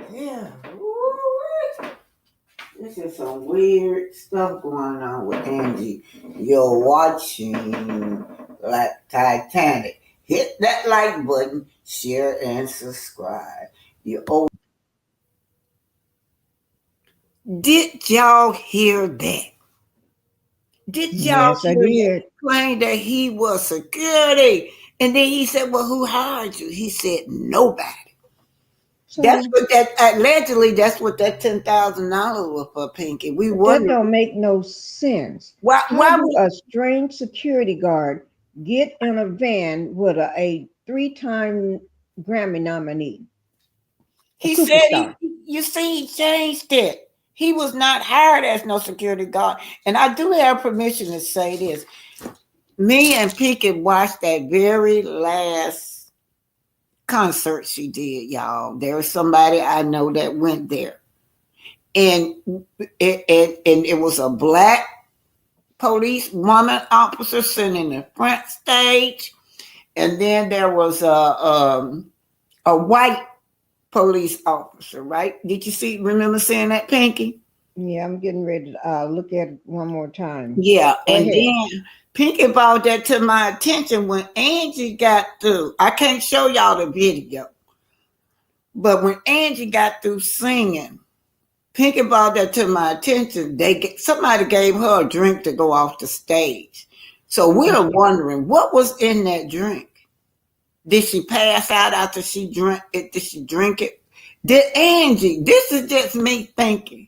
Speaker 1: yeah. Ooh, this is some weird stuff going on with Angie. You're watching like Titanic. Hit that like button, share, and subscribe. Did y'all hear that? Did y'all
Speaker 2: Yes, I
Speaker 1: hear
Speaker 2: did.
Speaker 1: that? Claim that he was security. And then he said, well, who hired you? He said, nobody.
Speaker 2: So
Speaker 1: That's what allegedly, that's what that $10,000 was for, Pinky. We
Speaker 2: that
Speaker 1: wonder
Speaker 2: don't make no sense.
Speaker 1: why
Speaker 2: Do a strange security guard get in a van with a 3-time Grammy nominee?
Speaker 1: he
Speaker 2: Superstar.
Speaker 1: said he changed it. He was not hired as no security guard. And I do have permission to say this. Me and Pinky watched that very last concert she did, y'all. There was somebody I know that went there. And it was a black police woman officer sitting in the front stage. And then there was a white police officer, right? Did you remember seeing that, Pinky?
Speaker 2: Yeah, I'm getting ready to look at it one more time.
Speaker 1: Yeah,
Speaker 2: Go
Speaker 1: and
Speaker 2: ahead.
Speaker 1: then Pinky brought that to my attention when Angie got through. I can't show y'all the video, but when Angie got through singing, Pinky brought that to my attention. Somebody gave her a drink to go off the stage. So we're wondering what was in that drink. Did she pass out after she drank it? Did she drink it? Did Angie, this is just me thinking,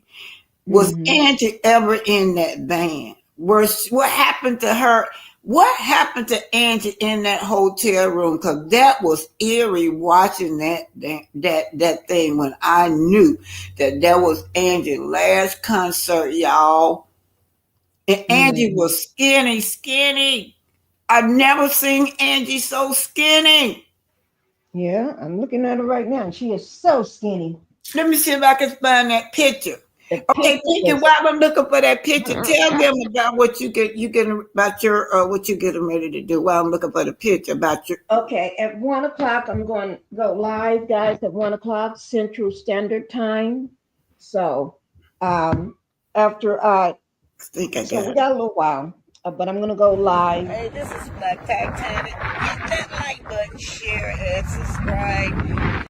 Speaker 1: was Angie ever in that band? What happened to her? What happened to Angie in that hotel room? Because that was eerie watching that thing when I knew that was Angie's last concert, y'all. And Angie was skinny. I've never seen Angie so skinny.
Speaker 2: Yeah, I'm looking at her right now. She is so skinny.
Speaker 1: Let me see if I can find that picture. Okay, Pinky, while I'm looking for that picture, tell them about what you getting about your what you getting ready to do. While I'm looking for the picture about your.
Speaker 2: Okay, at 1:00 I'm going to go live, guys. At 1:00 Central Standard Time. So, after
Speaker 1: I think I
Speaker 2: so
Speaker 1: got
Speaker 2: we
Speaker 1: it.
Speaker 2: got a little while, but I'm going to go live.
Speaker 3: Hey, this is Black Titanic. Hit that like button, share, and subscribe.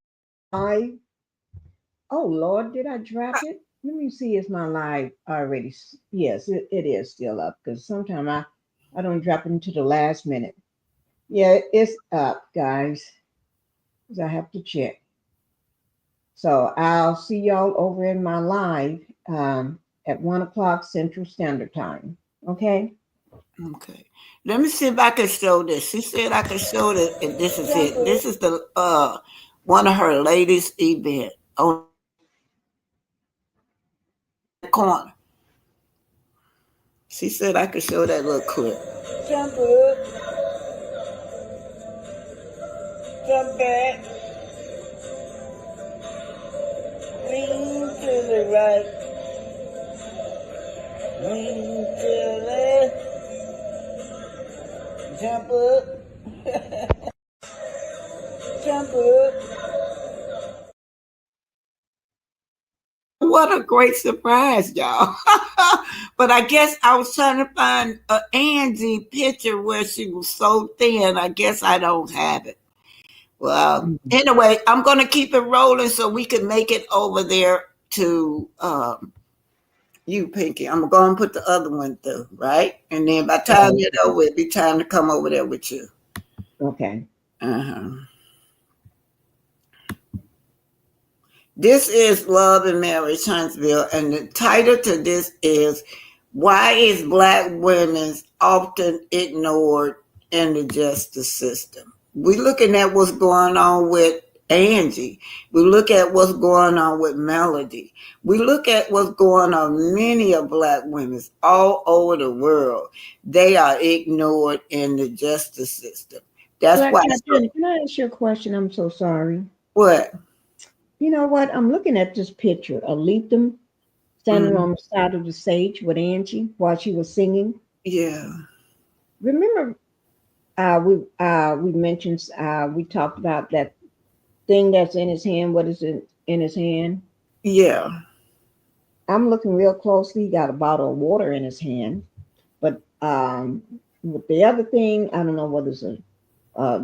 Speaker 2: Oh Lord, did I drop it? Let me see. Is my live already? Yes, it is still up because sometimes I don't drop it into the last minute. Yeah, it's up, guys. I have to check. So I'll see y'all over in my live at 1:00 Central Standard Time. Okay.
Speaker 1: Okay. Let me see if I can show this. She said I can show this. And this is it. This is the one of her latest event on the corner. She said I could show that little clip.
Speaker 3: Jump up. Jump back. Lean to the right. Lean to the left. Jump up. Jump up.
Speaker 1: What a great surprise, y'all. But I guess I was trying to find an Angie picture where she was so thin. I guess I don't have it. Well, anyway, I'm going to keep it rolling so we can make it over there to you, Pinky. I'm going to put the other one through, right? And then by the time it's over, it'll be time to come over there with you.
Speaker 2: Okay.
Speaker 1: This is Love and Marriage Huntsville, and the title to this is Why is Black Women Often Ignored in the Justice System? We're looking at what's going on with Angie. We look at what's going on with Melody. We look at what's going on many of Black women all over the world. They are ignored in the justice system. That's
Speaker 2: Black
Speaker 1: why.
Speaker 2: Captain, can I ask you a question? I'm so sorry.
Speaker 1: What?
Speaker 2: You know what? I'm looking at this picture of Lethem standing on the side of the stage with Angie while she was singing.
Speaker 1: Yeah.
Speaker 2: Remember, we mentioned we talked about that thing that's in his hand. What is it in his hand?
Speaker 1: Yeah.
Speaker 2: I'm looking real closely. He got a bottle of water in his hand, but with the other thing, I don't know whether it's a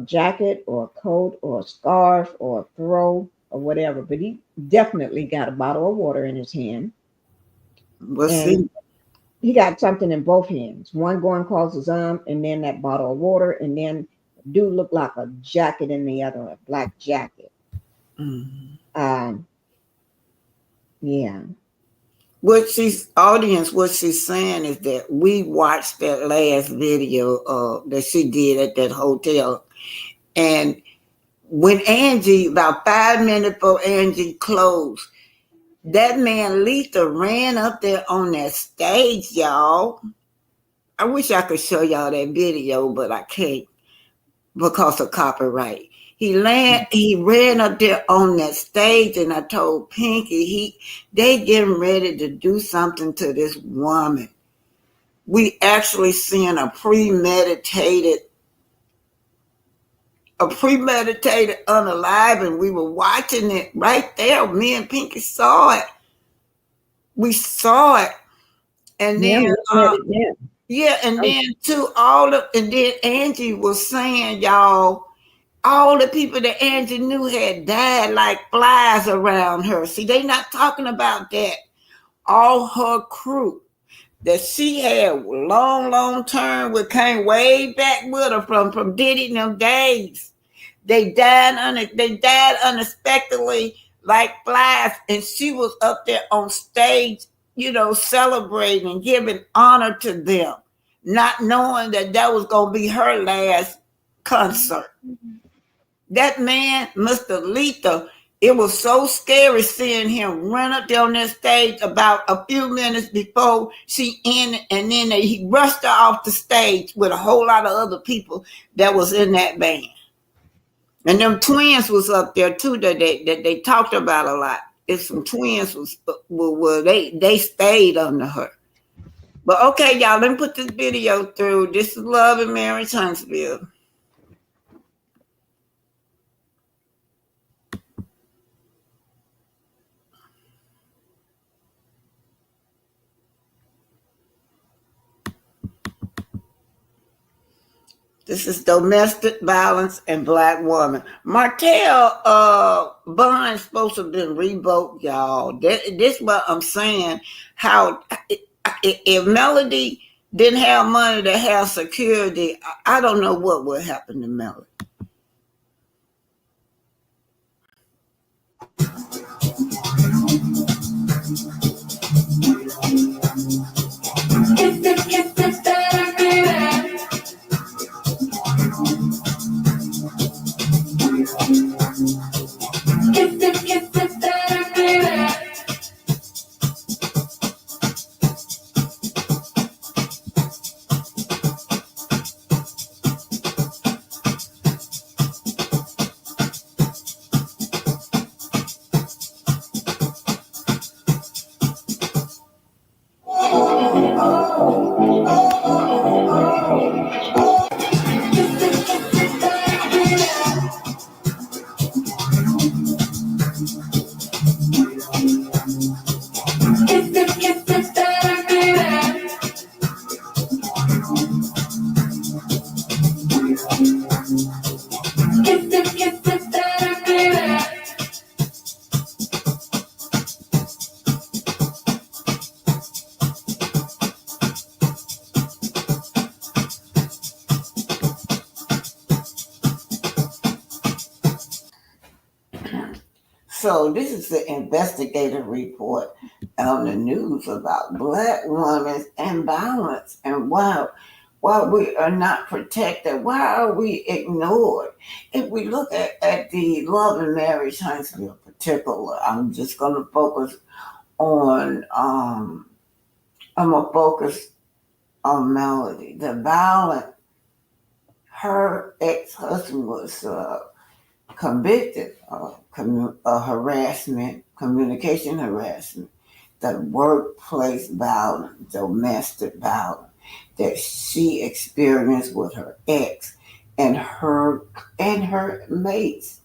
Speaker 2: jacket or a coat or a scarf or a throw or whatever, but he definitely got a bottle of water in his hand.
Speaker 1: We'll see.
Speaker 2: He got something in both hands, one going across his arm and then that bottle of water, and then dude looked like a jacket in the other, a black jacket. Yeah.
Speaker 1: What she's saying is that we watched that last video that she did at that hotel, and when Angie, about 5 minutes before Angie closed, that man Letha ran up there on that stage, y'all. I wish I could show y'all that video, but I can't because of copyright. He ran up there on that stage, and I told Pinky, they getting ready to do something to this woman. We actually seeing a premeditated unalive, and we were watching it right there. Me and Pinky saw it. We saw it. And then and then Angie was saying, y'all, all the people that Angie knew had died like flies around her. See, they not talking about that. All her crew that she had long term with, came way back with her from Diddy in them days. They died unexpectedly like flies, and she was up there on stage, celebrating and giving honor to them, not knowing that was going to be her last concert. That man, Mr. Letha, it was so scary seeing him run up there on that stage about a few minutes before she ended, and then he rushed her off the stage with a whole lot of other people that was in that band. And them twins was up there too that they talked about a lot. If some twins they stayed under her. But okay, y'all, let me put this video through. This is Love and Marriage Huntsville. This is domestic violence and Black woman. Martel bond's supposed to have been revoked, y'all. This what I'm saying. How if Melody didn't have money to have security, I don't know what would happen to Melody. So this is the investigative report on the news about Black women and violence, and why we are not protected, why are we ignored? If we look at the Love and Marriage Huntsville in particular, I'm just going to focus on Melody. The violence, her ex-husband was convicted of harassment, communication harassment, the workplace violence, domestic violence that she experienced with her ex and her mates,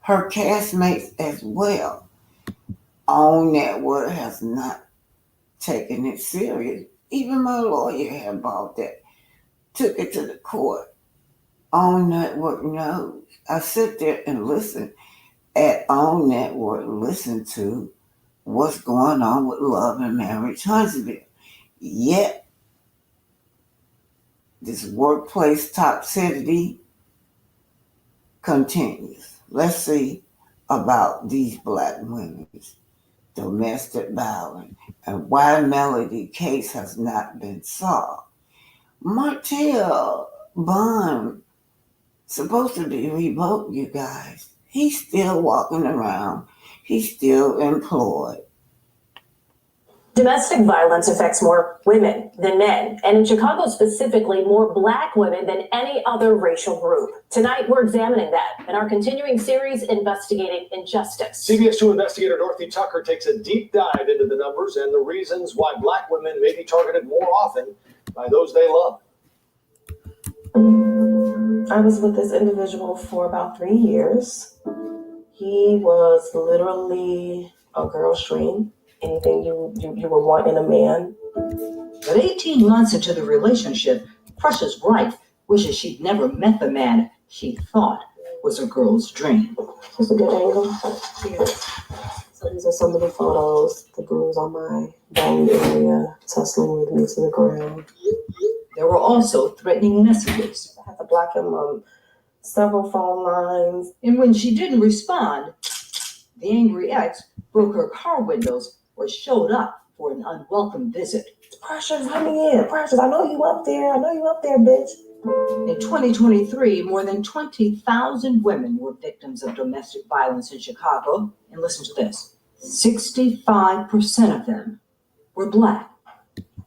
Speaker 1: her castmates as well. On Network has not taken it serious. Even my lawyer had brought that, took it to the court. On Network knows. I sit there and listen at On Network, listen to what's going on with Love and Marriage Huntsville. Yet, this workplace toxicity continues. Let's see about these Black women's domestic violence and why Melody case has not been solved. Martel bond supposed to be revoked, you guys. He's still walking around. He's still employed.
Speaker 7: Domestic violence affects more women than men, and in Chicago specifically, more Black women than any other racial group. Tonight, we're examining that in our continuing series, Investigating Injustice.
Speaker 10: CBS 2 investigator Dorothy Tucker takes a deep dive into the numbers and the reasons why Black women may be targeted more often by those they love.
Speaker 11: I was with this individual for about 3 years. He was literally a girl's dream. Anything you would want in a man.
Speaker 12: But 18 months into the relationship, Precious Wright wishes she'd never met the man she thought was a girl's dream.
Speaker 11: Just a good angle. Yeah. So these are some of the photos, the bruise on my bone area, tussling with me to the ground.
Speaker 12: There were also threatening messages.
Speaker 11: I had to block him on several phone lines.
Speaker 12: And when she didn't respond, the angry ex broke her car windows or showed up for an unwelcome visit.
Speaker 11: Precious, let me in. Precious, I know you up there. Bitch.
Speaker 12: In 2023, more than 20,000 women were victims of domestic violence in Chicago. And listen to this, 65% of them were Black,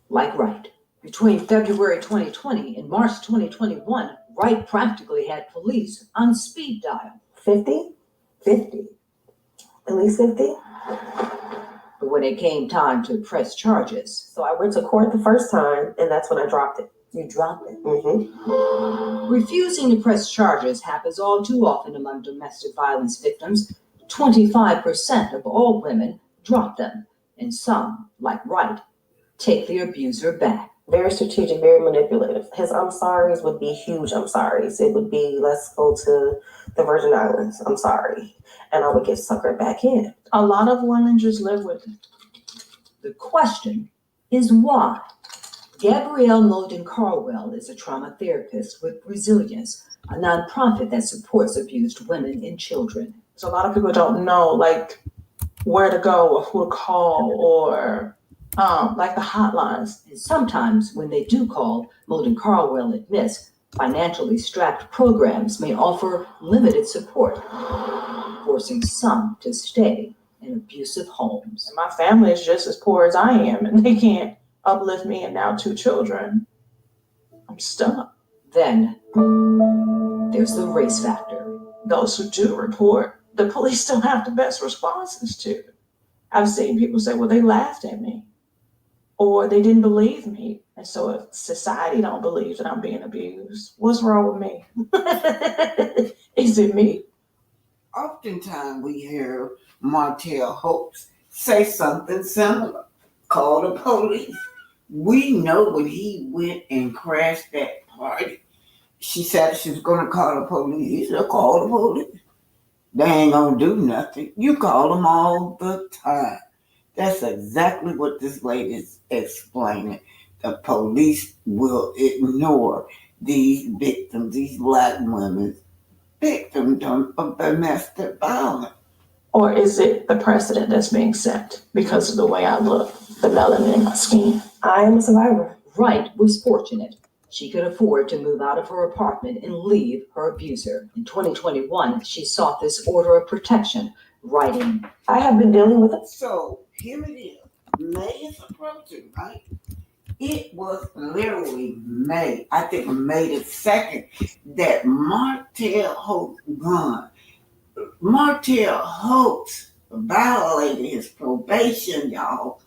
Speaker 12: like Wright. Between February 2020 and March 2021, Wright practically had police on speed dial.
Speaker 11: 50? At least 50?
Speaker 12: But when it came time to press charges.
Speaker 11: So I went to court the first time, and that's when I dropped it.
Speaker 12: You dropped it?
Speaker 11: Mm-hmm.
Speaker 12: Refusing to press charges happens all too often among domestic violence victims. 25% of all women drop them, and some, like Wright, take the abuser back.
Speaker 11: Very strategic, very manipulative. His I'm sorries would be huge I'm sorries. It would be, let's go to the Virgin Islands, I'm sorry. And I would get suckered back in. A lot of women just live with it.
Speaker 12: The question is why? Gabrielle Molden-Carwell is a trauma therapist with Resilience, a nonprofit that supports abused women and children.
Speaker 13: So a lot of people don't know, like, where to go or who to call or like the hotlines.
Speaker 12: And sometimes when they do call, Molden-Carwell admits financially strapped programs may offer limited support, forcing some to stay in abusive homes.
Speaker 13: And my family is just as poor as I am, and they can't uplift me and now 2 children. I'm stuck.
Speaker 12: Then there's the race factor.
Speaker 13: Those who do report, the police don't have the best responses to. I've seen people say, well, they laughed at me or they didn't believe me. And so if society don't believe that I'm being abused, what's wrong with me? Is it me?
Speaker 1: Oftentimes we hear Martel Hopes say something similar. Call the police. We know when he went and crashed that party, she said she was going to call the police. He said, call the police. They ain't going to do nothing. You call them all the time. That's exactly what this lady is explaining. The police will ignore these victims, these Black women, victims of domestic violence.
Speaker 13: Or is it the precedent that's being set because of the way I look, the melanin in my skin?
Speaker 11: I am a survivor.
Speaker 12: Wright was fortunate. She could afford to move out of her apartment and leave her abuser. In 2021, she sought this order of protection, writing,
Speaker 11: I have been dealing with it.
Speaker 1: So here it is. May is approaching, right? It was literally May, I think May the 2nd, that Martel Hope won. Martel Hope violated his probation, y'all.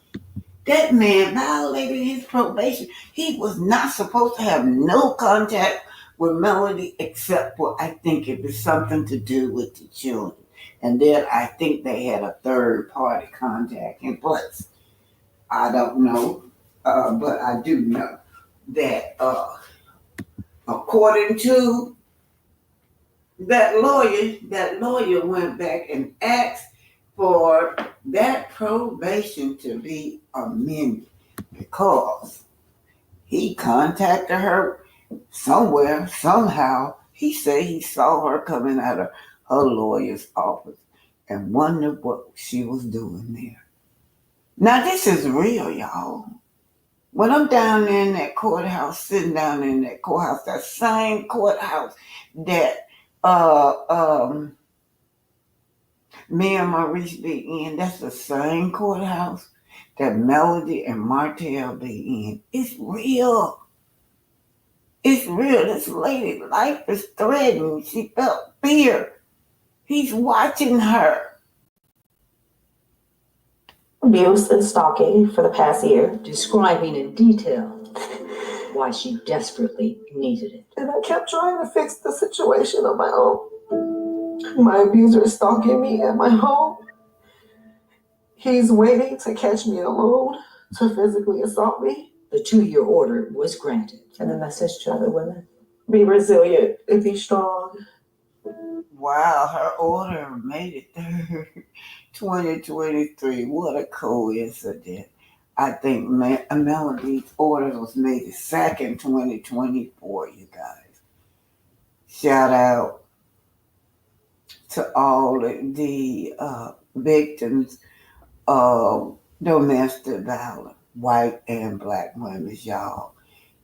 Speaker 1: That man violated his probation. He was not supposed to have no contact with Melody except for, I think it was something to do with the children. And then I think they had a third party contact in place. I don't know, but I do know that according to that lawyer went back and asked for that probation to be amended because he contacted her somewhere, somehow. He said he saw her coming out of her lawyer's office and wondered what she was doing there. Now, this is real, y'all. When I'm down there in that courthouse, sitting down in that courthouse, that same courthouse that me and Maurice be in, that's the same courthouse that Melody and Martel be in. It's real. It's real. This lady's life is threatened. She felt fear. He's watching her.
Speaker 11: Abuse and stalking for the past year.
Speaker 12: describing in detail why she desperately needed it.
Speaker 11: And I kept trying to fix the situation on my own. My abuser is stalking me at my home. He's waiting to catch me alone to physically assault me.
Speaker 12: The 2-year order was granted.
Speaker 11: And the message to other women: be resilient and be strong.
Speaker 1: Wow, her order made it through 2023. What a coincidence. I think Melody's order was made the 2nd, 2024, you guys. Shout out to all the victims of domestic violence, white and black women, y'all,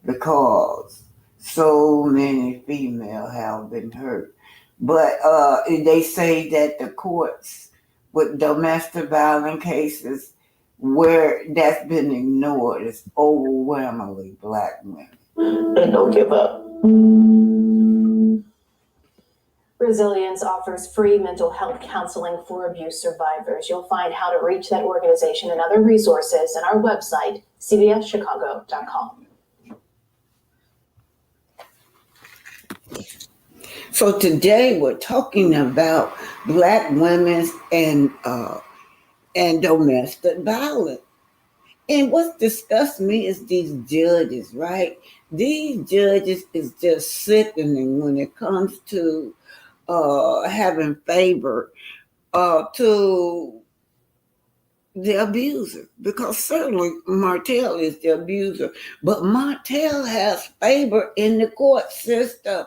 Speaker 1: because so many females have been hurt. But they say that the courts with domestic violence cases where that's been ignored is overwhelmingly black women.
Speaker 11: And don't give up.
Speaker 7: Resilience offers free mental health counseling for abuse survivors. You'll find how to reach that organization and other resources at our website, cbschicago.com.
Speaker 1: So today we're talking about black women and domestic violence. And what's disgusts me is these judges, right? These judges is just sickening when it comes to having favor to the abuser, because certainly Martel is the abuser, but Martel has favor in the court system.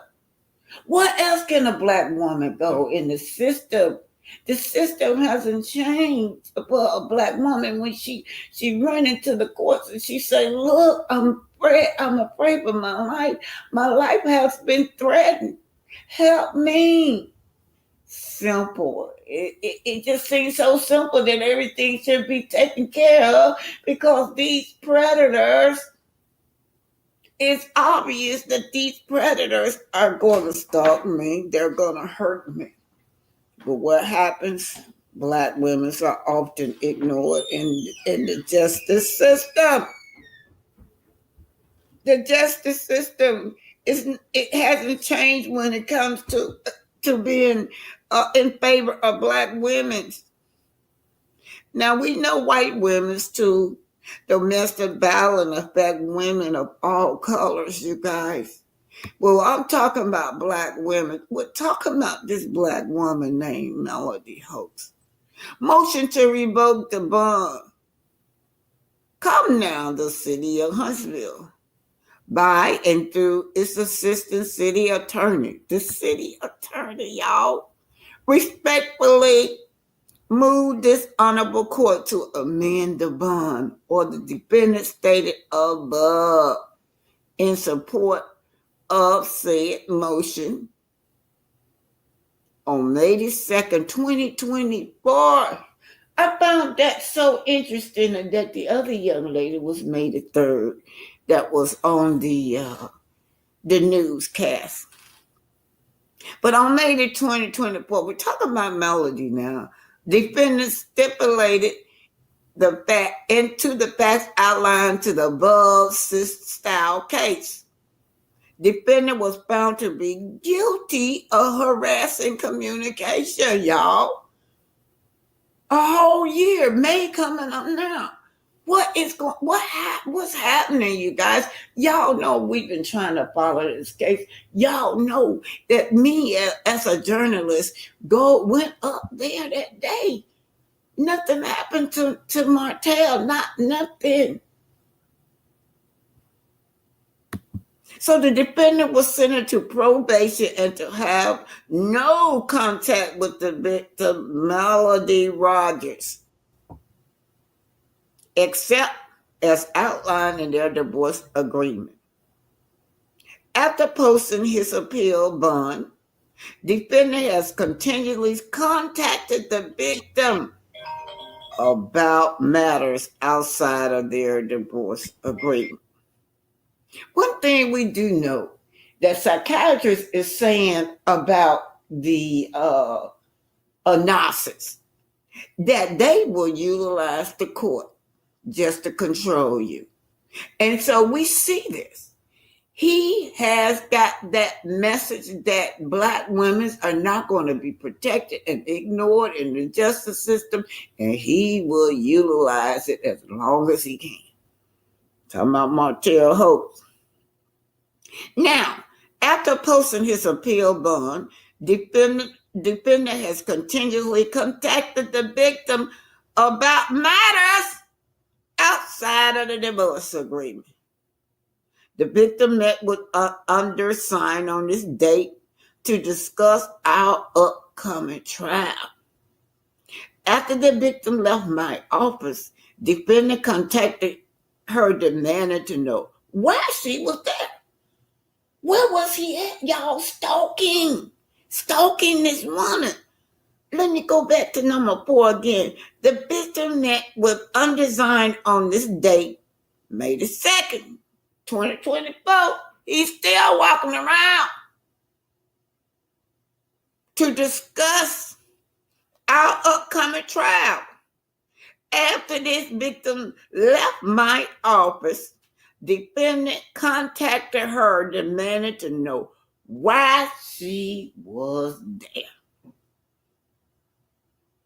Speaker 1: What else can a black woman go in the system? The system hasn't changed for a black woman when she run into the courts and she say, look, I'm afraid for my life. My life has been threatened. Help me. Simple. It just seems so simple that everything should be taken care of because these predators, it's obvious that these predators are going to stalk me. They're going to hurt me. But what happens? Black women are often ignored in the justice system. The justice system it hasn't changed when it comes to being in favor of black women. Now we know white women's too. Domestic violence affect women of all colors, you guys. Well, I'm talking about black women. We're talking about this black woman named Melody Hoax. Motion to revoke the bond. Come now, the city of Huntsville, by and through its assistant city attorney. The city attorney, y'all, respectfully moved this honorable court to amend the bond or the defendant stated above in support of said motion on May 2nd, 2024. I found that so interesting, and that the other young lady was May 3rd that was on the newscast. But on May 2024, we're talking about Melody now. Defendant stipulated the fact into the facts outlined to the above style case. Defendant was found to be guilty of harassing communication, y'all. A whole year, May coming up now. What's happening, you guys? Y'all know we've been trying to follow this case. Y'all know that me as a journalist went up there that day. Nothing happened to Martel, nothing. So the defendant was sentenced to probation and to have no contact with the victim, Melody Rogers, except as outlined in their divorce agreement. After posting his appeal bond, defendant has continually contacted the victim about matters outside of their divorce agreement. One thing we do know that psychiatrists is saying about the analysis, that they will utilize the court just to control you. And so we see this. He has got that message that Black women are not going to be protected and ignored in the justice system, and he will utilize it as long as he can. Talking about Martel Hope. Now, after posting his appeal bond, defendant has continually contacted the victim about matters outside of the divorce agreement. The victim met with undersigned on this date to discuss our upcoming trial. After the victim left my office, defendant contacted her, demanding to know why she was there. Where was he at, y'all? Stalking this woman. Let me go back to number 4 again. The victim met with undesigned on this date, May 2nd, 2024. He's still walking around to discuss our upcoming trial. After this victim left my office, defendant contacted her, demanding to know why she was there.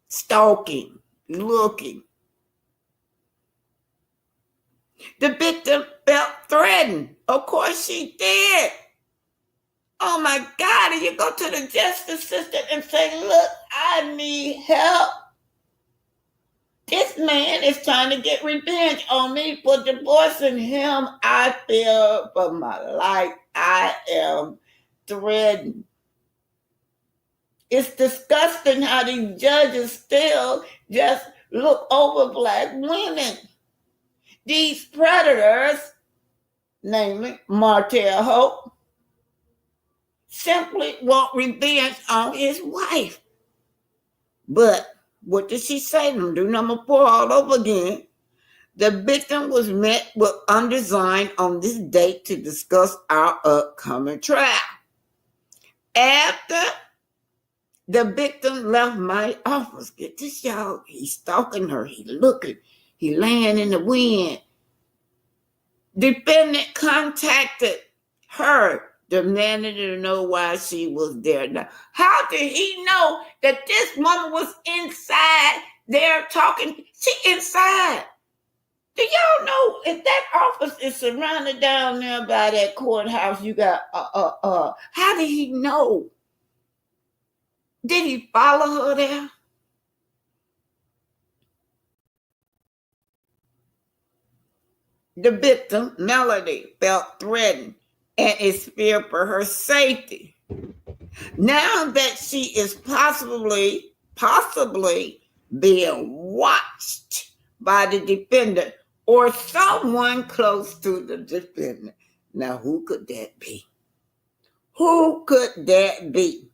Speaker 1: Stalking, looking. The victim felt threatened. Of course she did. Oh my God, and you go to the justice system and say, look, I need help. This man is trying to get revenge on me for divorcing him. I fear for my life. I am threatened. It's disgusting how these judges still just look over Black women. These predators, namely Martel Hope, simply want revenge on his wife. But what did she say? Do number 4 all over again. The victim was met with undesigned on this date to discuss our upcoming trial. After the victim left my office, get this, y'all, he's stalking her, he looking, he laying in the wind. Defendant contacted her, demanding to know why she was there. Now, how did he know that this woman was inside there talking? She inside. Do y'all know if that office is surrounded down there by that courthouse, you got, how did he know? Did he follow her there? The victim, Melody, felt threatened and is feared for her safety. Now that she is possibly being watched by the defendant or someone close to the defendant. Now, who could that be? Who could that be?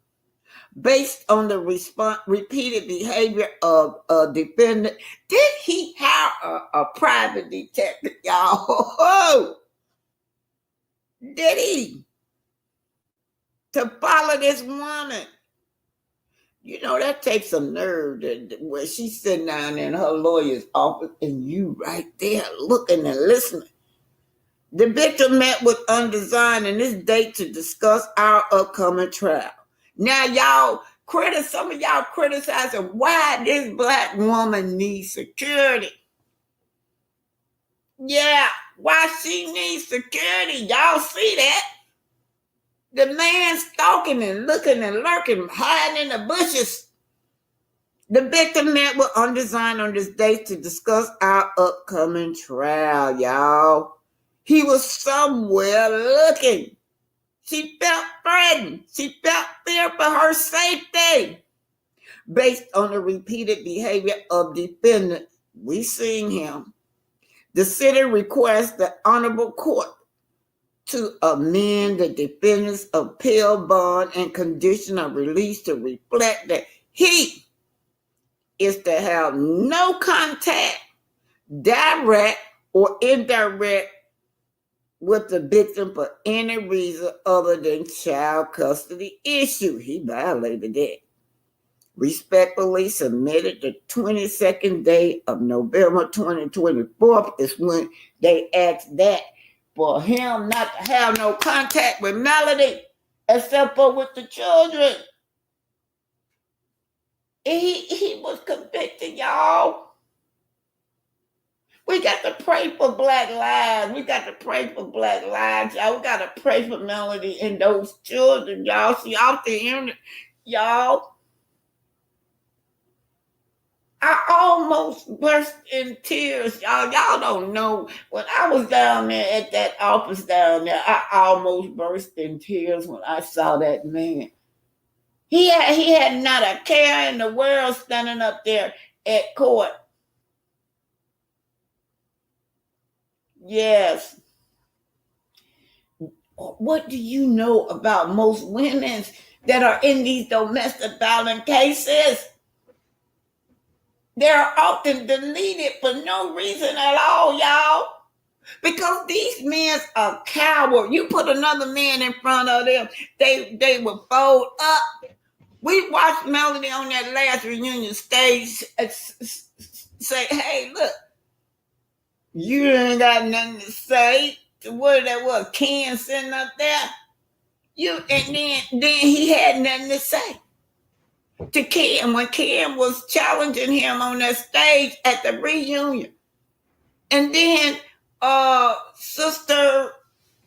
Speaker 1: Based on the repeated behavior of a defendant, did he hire a private detective, y'all? Did he? To follow this woman? You know, that takes some nerve where she's sitting down in her lawyer's office and you right there looking and listening. The victim met with Undesigned in this date to discuss our upcoming trial. Now, some of y'all criticizing why this black woman needs security. Yeah, why she needs security. Y'all see that? The man stalking and looking and lurking, hiding in the bushes. The victim met with Undesigned on this date to discuss our upcoming trial, y'all. He was somewhere looking. She felt threatened. She felt fear for her safety. Based on the repeated behavior of defendant, we seen him. The city requests the honorable court to amend the defendant's appeal bond and condition of release to reflect that he is to have no contact, direct or indirect, with the victim for any reason other than child custody issue. He violated that. Respectfully submitted the 22nd day of November 2024 is when they asked that for him not to have no contact with Melody except for with the children. He was convicted, y'all. We got to pray for Black lives. We got to pray for Black lives, y'all. We got to pray for Melody and those children, y'all. See, out there, y'all, I almost burst in tears, y'all. Y'all don't know. When I was down there at that office down there, I almost burst in tears when I saw that man. He had not a care in the world standing up there at court. Yes. What do you know about most women that are in these domestic violence cases? They're often deleted for no reason at all, y'all. Because these men are cowards. You put another man in front of them, they will fold up. We watched Melody on that last reunion stage say, hey, look, you ain't got nothing to say. What that was, Ken sitting up there. And then he had nothing to say to Ken when Ken was challenging him on that stage at the reunion. And then Sister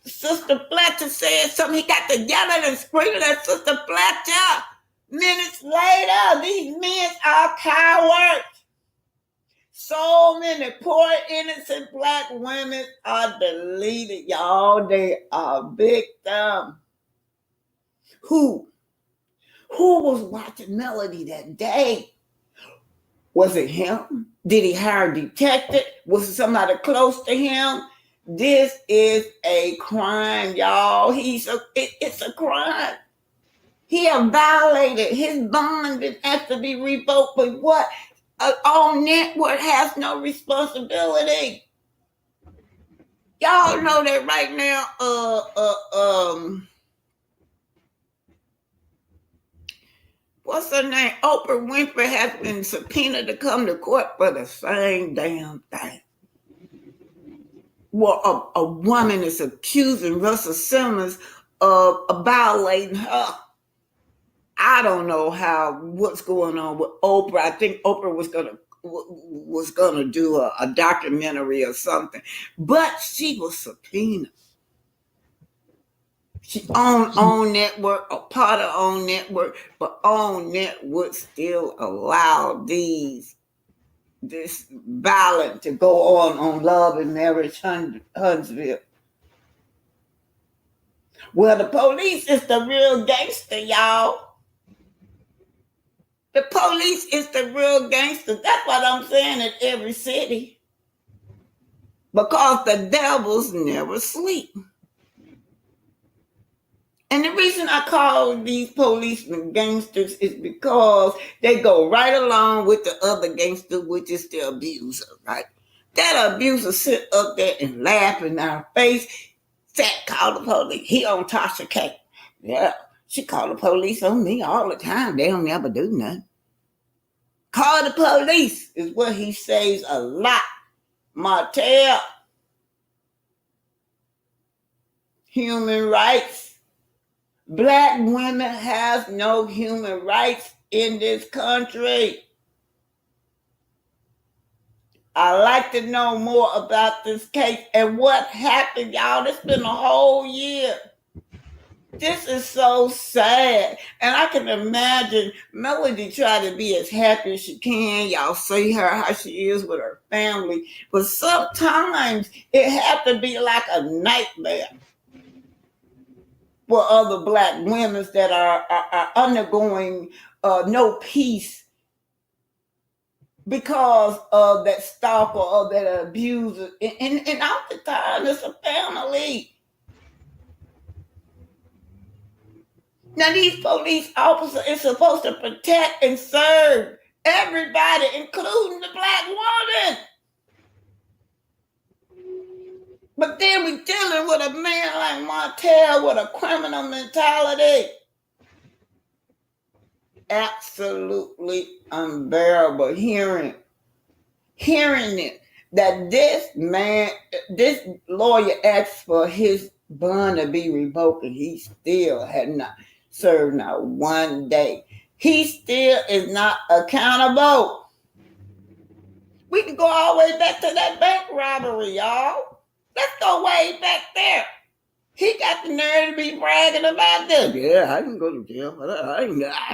Speaker 1: Fletcher said something. He got to yelling and screaming at Sister Fletcher. Minutes later, these men are cowards. So many poor, innocent Black women are deleted, y'all. They are victims. Who was watching Melody that day? Was it him? Did he hire a detective? Was it somebody close to him? This is a crime, y'all. It's a crime. He has violated his bond and has to be revoked. But what? All network has no responsibility. Y'all know that right now. What's her name? Oprah Winfrey has been subpoenaed to come to court for the same damn thing. Well, a woman is accusing Russell Simmons of violating her. I don't know what's going on with Oprah. I think Oprah was gonna do a documentary or something, but she was subpoenaed. She own network, a part of own network, but own network still allow this violence to go on Love and Marriage Huntsville. Well, the police is the real gangster, y'all. The police is the real gangsters. That's what I'm saying in every city. Because the devils never sleep. And the reason I call these policemen gangsters is because they go right along with the other gangster, which is the abuser, right? That abuser sit up there and laugh in our face. Call the police. He on Tasha K. Yeah, she call the police on me all the time. They don't ever do nothing. Call the police is what he says a lot. Martel. Human rights. Black women have no human rights in this country. I'd like to know more about this case and what happened, y'all. It's been a whole year. This is so sad. And I can imagine Melody try to be as happy as she can. Y'all see her, how she is with her family. But sometimes it has to be like a nightmare for other Black women that are undergoing no peace because of that stalker or that abuser. And oftentimes it's a family. Now these police officers are supposed to protect and serve everybody, including the Black woman. But then we're dealing with a man like Martel with a criminal mentality. Absolutely unbearable hearing it. That this lawyer asked for his bond to be revoked and he still had not served not one day. He still is not accountable. We can go all the way back to that bank robbery, y'all. Let's go way back there. He got the nerve to be bragging about this. Yeah, I can go to jail. I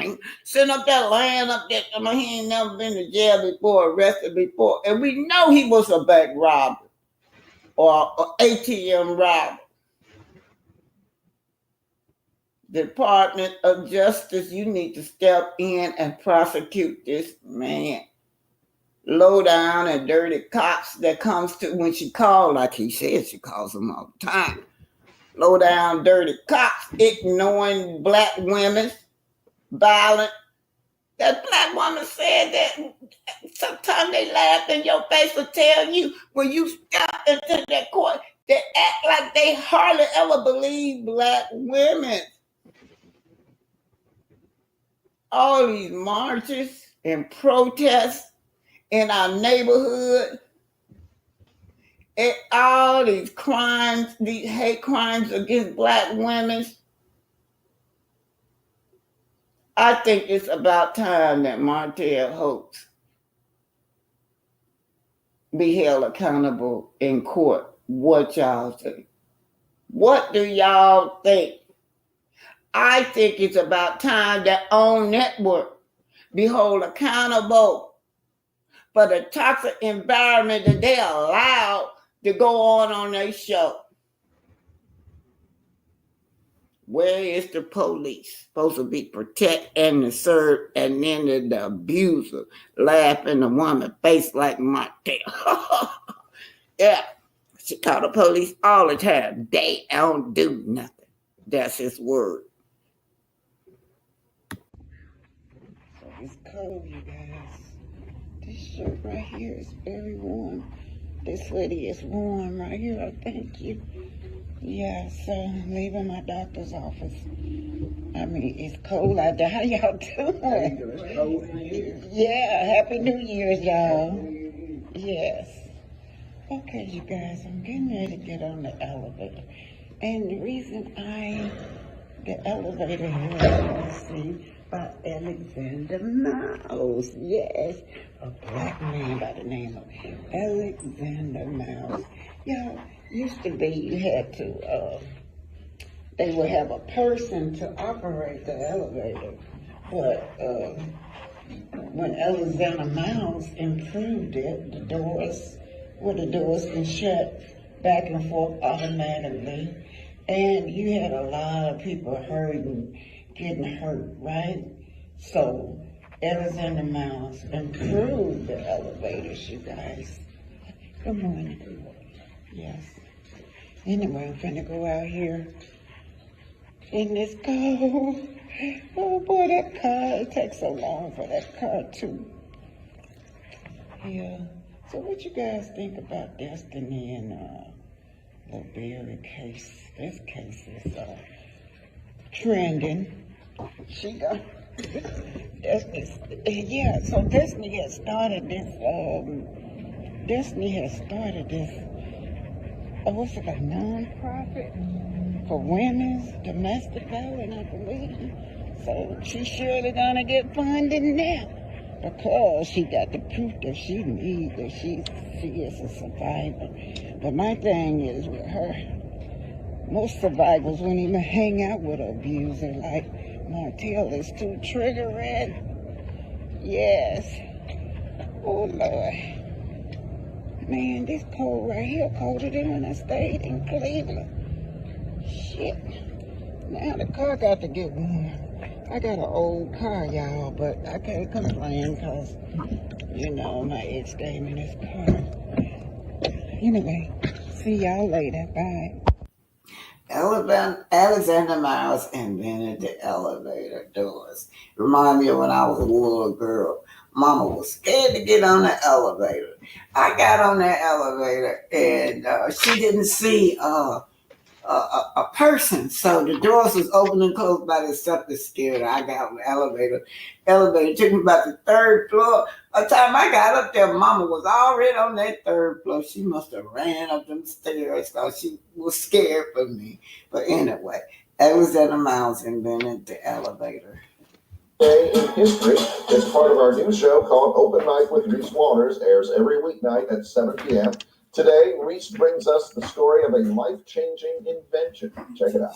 Speaker 1: ain't sitting up there, laying up there. I mean, he ain't never been to jail before, arrested before. And we know he was a bank robber or ATM robber. Department of Justice, you need to step in and prosecute this man. Low down and dirty cops that comes to when she called, like he said, she calls them all the time. Low down dirty cops ignoring Black women, violent. That Black woman said that sometimes they laugh in your face to tell you when you step into that court, they act like they hardly ever believe Black women. All these marches and protests in our neighborhood, and all these crimes, these hate crimes against Black women. I think it's about time that Martel Hoax be held accountable in court. What y'all think? What do y'all think? I think it's about time that OWN Network be held accountable for the toxic environment that they allowed to go on their show. Where is the police? Supposed to be protect and to serve, and then the abuser laugh in the woman's face like Martel. Yeah, she call the police all the time. They don't do nothing. That's his word. So it's cold, you guys. This shirt right here is very warm. This hoodie is warm right here. Oh, thank you. Yeah, so I'm leaving my doctor's office. I mean, it's cold out there. How y'all doing? It's cold here. Yeah, Happy New Year's, y'all. Yes. Okay, you guys, I'm getting ready to get on the elevator. And the reason the elevator here, let's see, by Alexander Miles. Yes, a Black man by the name of Alexander Miles. Y'all, used to be you had to, they would have a person to operate the elevator. But when Alexander Miles improved it, the doors can shut back and forth automatically. And you had a lot of people hurting, getting hurt, right? So Alexander Miles improved the elevators, you guys. Good morning. Yes. Anyway, I'm finna go out here in this cold. Oh boy, that car, it takes so long for that car too. Yeah. So what you guys think about Destiny and the Berry case? This case is trending. She got Destiny's, yeah, so Destiny has started this what's it, a non-profit for women's domestic violence, I believe. So she's surely gonna get funded now because she got the proof that she needs, that she is a survivor. But my thing is with her, most survivors wouldn't even hang out with an abuser. Like martel is too triggering. Yes. Oh Lord. Man, this cold right here colder than when I stayed in Cleveland. Shit. Now the car got to get warm. I got an old car, y'all, but I can't complain because, you know, my ex gave me this car. Anyway, see y'all later. Bye. Alexander Miles invented the elevator doors. Remind me of when I was a little girl. Mama was scared to get on the elevator. I got on that elevator and she didn't see a person. So the doors was open and closed by themselves. That scared her. I got on the elevator. Elevator took me about the third floor. By the time I got up there, Mama was already on that third floor. She must have ran up them stairs because she was scared for me. But anyway, Alexander Miles invented the elevator.
Speaker 10: Day in History is part of our new show called Open Mic with Reese Waters, airs every weeknight at 7 p.m. Today, Reese brings us the story of a life-changing invention. Check it out.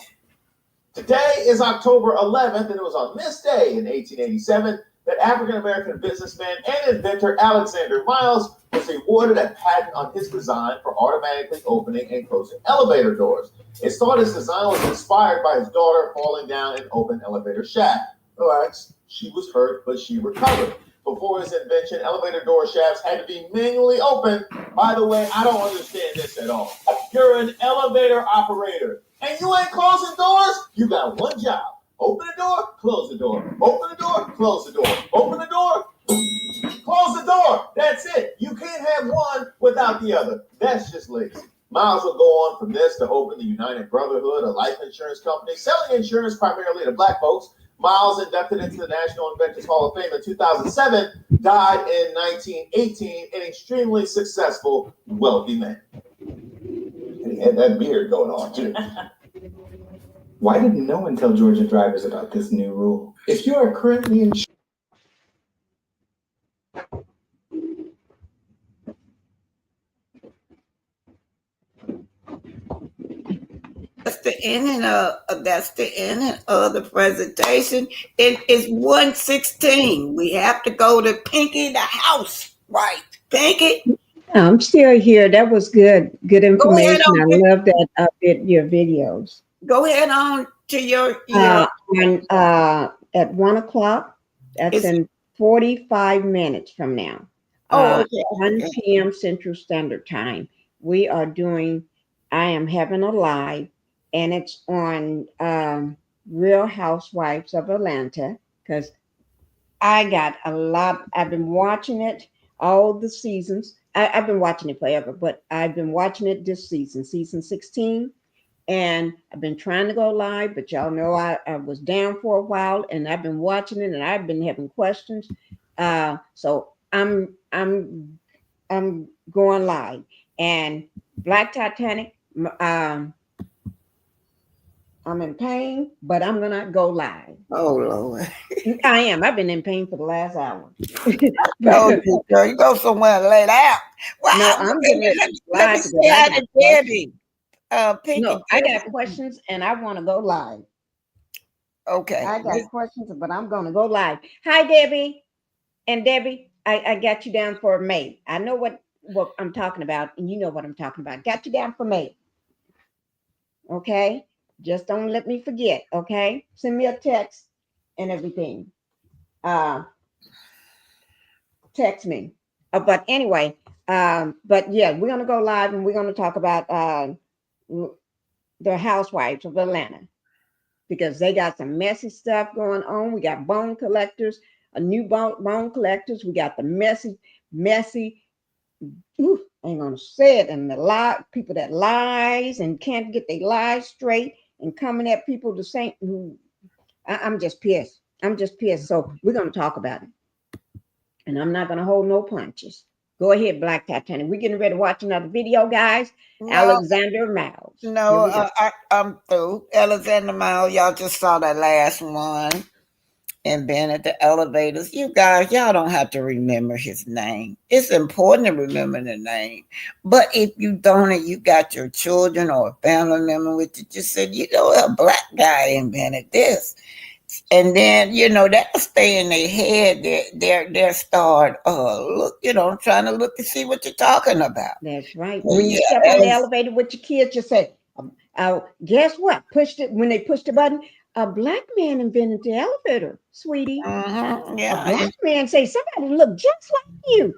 Speaker 10: Today is October 11th, and it was on this day in 1887 that African-American businessman and inventor Alexander Miles was awarded a patent on his design for automatically opening and closing elevator doors. It's thought his design was inspired by his daughter falling down an open elevator shaft. Relax, she was hurt, but she recovered. Before his invention, elevator door shafts had to be manually opened. By the way, I don't understand this at all. You're an elevator operator, and you ain't closing doors? You got one job. Open the door, close the door. Open the door, close the door. Open the door, close the door. That's it. You can't have one without the other. That's just lazy. Miles will go on from this to open the United Brotherhood, a life insurance company, selling insurance primarily to black folks. Miles, inducted into the National Inventors Hall of Fame in 2007, died in 1918, an extremely successful, wealthy man. And he had that beard going on, too.
Speaker 14: Why didn't no one tell Georgia drivers about this new rule? If you are currently insured,
Speaker 1: That's the ending of the presentation. It is 1:16. We have to go to Pinky the house, right? Pinky.
Speaker 2: I'm still here. That was good. Good information. I love that your videos.
Speaker 1: Go ahead on to your
Speaker 2: at 1 o'clock. That's in 45 minutes from now.
Speaker 1: Okay.
Speaker 2: 1 p.m. Central Standard Time. We are doing. I am having a live, and it's on Real Housewives of Atlanta because I got a lot. I've been watching it all the seasons. I've been watching it forever, but I've been watching it this season, season 16. And I've been trying to go live, but y'all know I was down for a while, and I've been watching it, and I've been having questions. So I'm going live. And Black Titanic, I'm in pain, but I'm gonna go live.
Speaker 1: Oh Lord,
Speaker 2: I am. I've been in pain for the last hour.
Speaker 1: Girl, you go somewhere and lay out. Well,
Speaker 2: no, I'm getting ready to live.
Speaker 1: Debbie.
Speaker 2: No, I got questions and I want to go live.
Speaker 1: Okay.
Speaker 2: I got questions, but I'm going to go live. Hi, Debbie. And Debbie, I got you down for May. I know what I'm talking about, and you know what I'm talking about. Got you down for May. Okay? Just don't let me forget, okay? Send me a text and everything. text me. But anyway, but yeah, we're gonna go live and we're gonna talk about the housewives of Atlanta because they got some messy stuff going on. We got bone collectors, a new bone collectors. We got the messy. Ooh, I ain't gonna say it. And the people that lies and can't get their lies straight and coming at people the same. I'm just pissed. I'm just pissed. So we're gonna talk about it. And I'm not going to hold no punches. Go ahead, Black Titanic. We're getting ready to watch another video, guys.
Speaker 1: No,
Speaker 2: Alexander Miles.
Speaker 1: no, I'm through. Alexander Miles, y'all just saw that last one. And Ben at the elevators. You guys, y'all don't have to remember his name. It's important to remember the name. But if you don't and you got your children or a family member with you, just said, you know, a black guy invented this. And then, you know, that'll stay in their head. They're start look, you know, trying to look to see what you're talking about.
Speaker 2: That's right. When you step on the elevator with your kids, just say, guess what? When they pushed the button, a black man invented the elevator, sweetie.
Speaker 1: Mm-hmm. Yeah.
Speaker 2: A black man say, somebody look just like you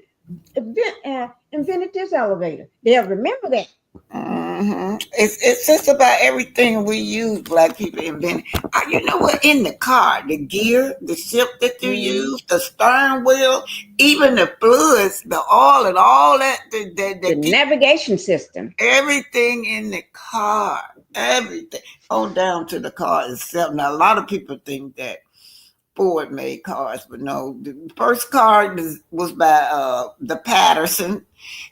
Speaker 2: invented this elevator. They'll remember that.
Speaker 1: Mm-hmm. It's just about everything we use, black people invented. You know what? In the car, the gear, the ship that you use, the stern wheel, even the fluids, the oil, and all that.
Speaker 2: The navigation system.
Speaker 1: Everything in the car. Everything. On down to the car itself. Now, a lot of people think that Ford made cars, but no. The first car was by the Patterson.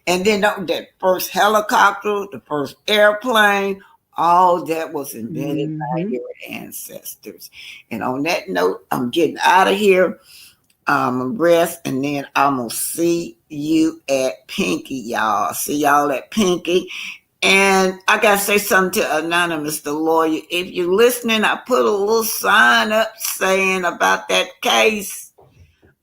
Speaker 1: And then that first helicopter, the first airplane, all that was invented by your ancestors. And on that note, I'm getting out of here. I'm gonna rest, and then I'm gonna see you at Pinky, y'all. See y'all at Pinky. And I gotta say something to Anonymous, the lawyer. If you're listening, I put a little sign up saying about that case.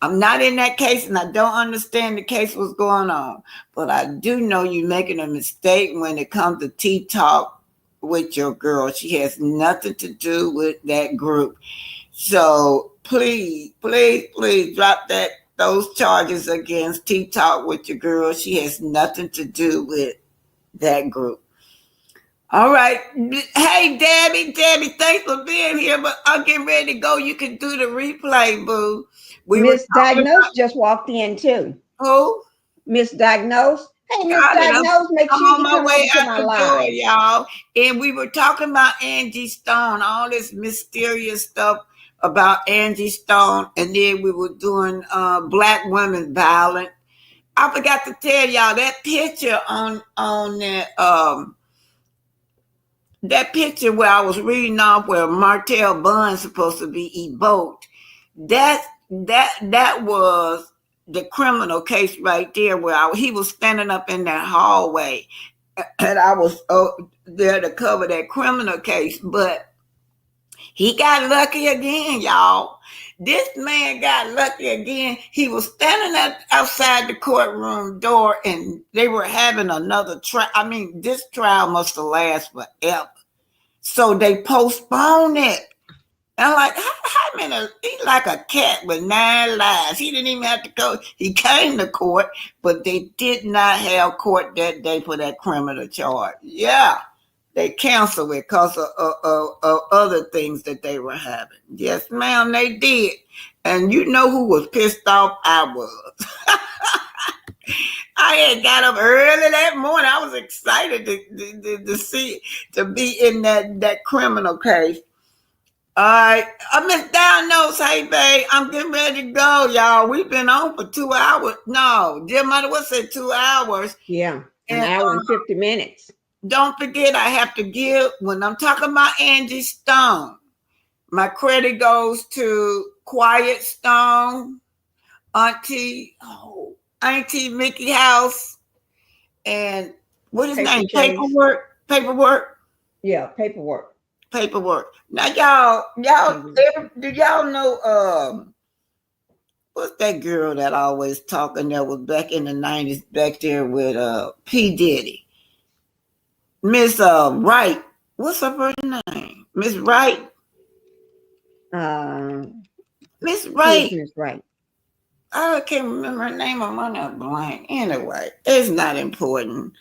Speaker 1: I'm not in that case and I don't understand the case what's going on. But I do know you're making a mistake when it comes to tea talk with your girl. She has nothing to do with that group. So please, please, please drop those charges against tea talk with your girl. She has nothing to do with that group. All right. Hey, Debbie, thanks for being here, but I'm getting ready to go. You can do the replay, boo.
Speaker 2: Miss Diagnosed just walked in too.
Speaker 1: Who?
Speaker 2: Miss Diagnosed. Hey, Miss Diagnosed, make sure you come over to my live.
Speaker 1: Y'all. And we were talking about Angie Stone, all this mysterious stuff about Angie Stone, and then we were doing black women violence. I forgot to tell y'all that picture on that picture where I was reading off where Martel Bun's supposed to be evoked. That was the criminal case right there where he was standing up in that hallway and I was there to cover that criminal case, but he got lucky again, y'all. This man got lucky again. He was standing outside the courtroom door and they were having another trial. I mean, this trial must have lasted forever. So they postponed it. And I'm like, how many? He's like a cat with 9 lives. He didn't even have to go. He came to court, but they did not have court that day for that criminal charge. Yeah, they canceled it because of other things that they were having. Yes, ma'am, they did. And you know who was pissed off? I was. I had got up early that morning. I was excited to be in that criminal case. All right, Miss Diagnosed. Hey, babe, I'm getting ready to go, y'all. We've been on for 2 hours. No, dear mother, what's it? 2 hours?
Speaker 2: Yeah, an hour and 50 minutes.
Speaker 1: Don't forget, I have to give, when I'm talking about Angie Stone, my credit goes to Quiet Stone, Auntie Mickey House, and what is his name? Paperwork.
Speaker 2: Yeah, paperwork.
Speaker 1: Now, do y'all know what's that girl that always talking that was back in the 90s back there with P. Diddy? Miss Wright. What's her first name? Miss Wright.
Speaker 2: Miss Wright.
Speaker 1: I can't remember her name. I'm on a blank. Anyway, it's not important.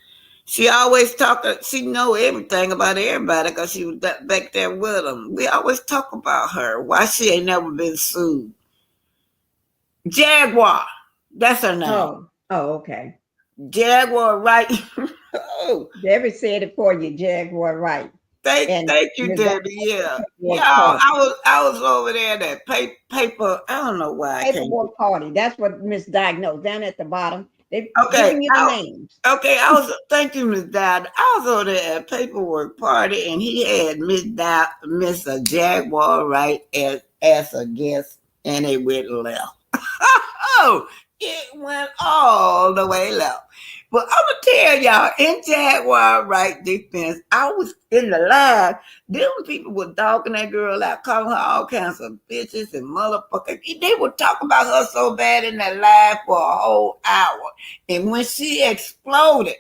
Speaker 1: She always talk. She know everything about everybody because she was back there with them. We always talk about her. Why she ain't never been sued? Jaguar. That's her name.
Speaker 2: Oh, okay.
Speaker 1: Jaguar, right? Oh,
Speaker 2: Debbie said it for you, Jaguar, right?
Speaker 1: thank you,
Speaker 2: Ms.
Speaker 1: Debbie. Yeah,
Speaker 2: Paperwork
Speaker 1: I was over there at that paper. I don't know why I can't.
Speaker 2: Paperwork party. That's what misdiagnosed down at the bottom. They've
Speaker 1: Okay,
Speaker 2: given you the names.
Speaker 1: okay. Thank you, Miss Dad. I was over there at a paperwork party, and he had Miss Jaguar right as a guest, and it went left. Oh, it went all the way left. But I'm gonna tell y'all, in Jaguar right defense, I was in the line. Them people were dogging that girl out, calling her all kinds of bitches and motherfuckers. They were talking about her so bad in that line for a whole hour. And when she exploded,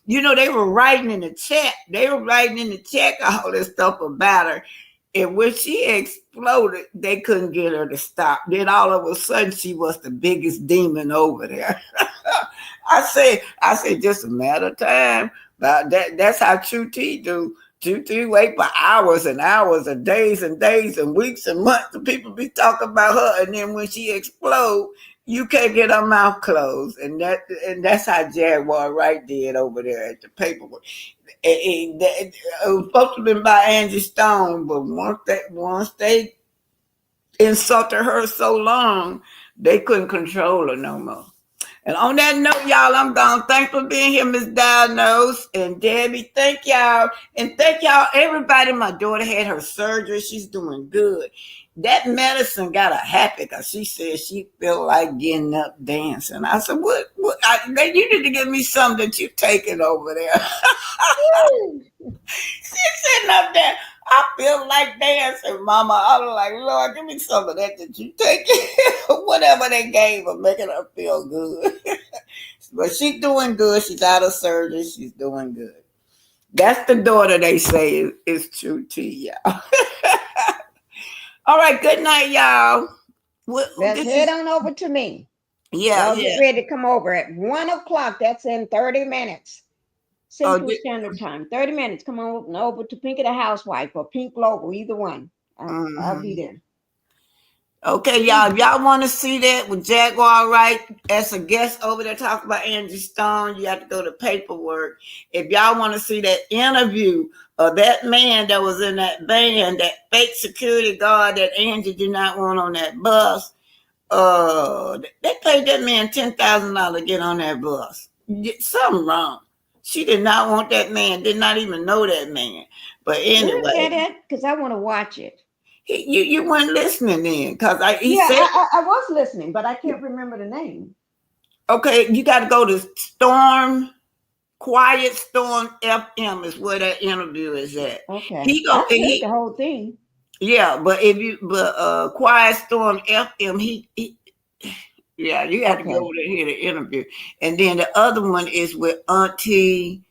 Speaker 1: you know, they were writing in the chat. They were writing in the chat all this stuff about her. And when she exploded, they couldn't get her to stop. Then all of a sudden, she was the biggest demon over there. I say, just a matter of time. But that's how True T do. True T wait for hours and hours and days and weeks and months. And people be talking about her, and then when she explode, you can't get her mouth closed. And that's how Jaguar Wright did over there at the paperwork. It was supposed to have been by Angie Stone, but once they insulted her so long, they couldn't control her no more. And on that note, y'all, I'm gone. Thanks for being here, Miss Diagnose and Debbie. Thank y'all. And thank y'all, everybody. My daughter had her surgery. She's doing good. That medicine got her happy because she said she felt like getting up dancing. I said, what you need to give me something that you're taking over there. She's sitting up there. I feel like dancing, Mama. I was like, Lord, give me some of that you take. Whatever they gave her, making her feel good. But she's doing good. She's out of surgery. She's doing good. That's the daughter they say is True T, y'all. All right, good night, y'all.
Speaker 2: Let's head on over to me.
Speaker 1: Yeah,
Speaker 2: y'all get ready to come over at 1 o'clock. That's in 30 minutes. Central Standard Time. 30 minutes. Come on over to Pinky the Housewife or Pink Logo, either one. I'll be there.
Speaker 1: Okay, y'all. If y'all want to see that with Jaguar Wright as a guest over there talking about Angie Stone, you have to go to paperwork. If y'all want to see that interview of that man that was in that band, that fake security guard that Angie did not want on that bus, they paid that man $10,000 to get on that bus. Something wrong. She did not want that man, did not even know that man. But anyway.
Speaker 2: Where is that at? Because I want to watch it.
Speaker 1: You weren't listening then, because I
Speaker 2: was listening, but I can't remember the name.
Speaker 1: Okay, you got to go to Quiet Storm FM is where that interview is at.
Speaker 2: Okay, I heard the whole thing.
Speaker 1: Yeah, but Quiet Storm FM, you have to go over there to hear the interview, and then the other one is with Auntie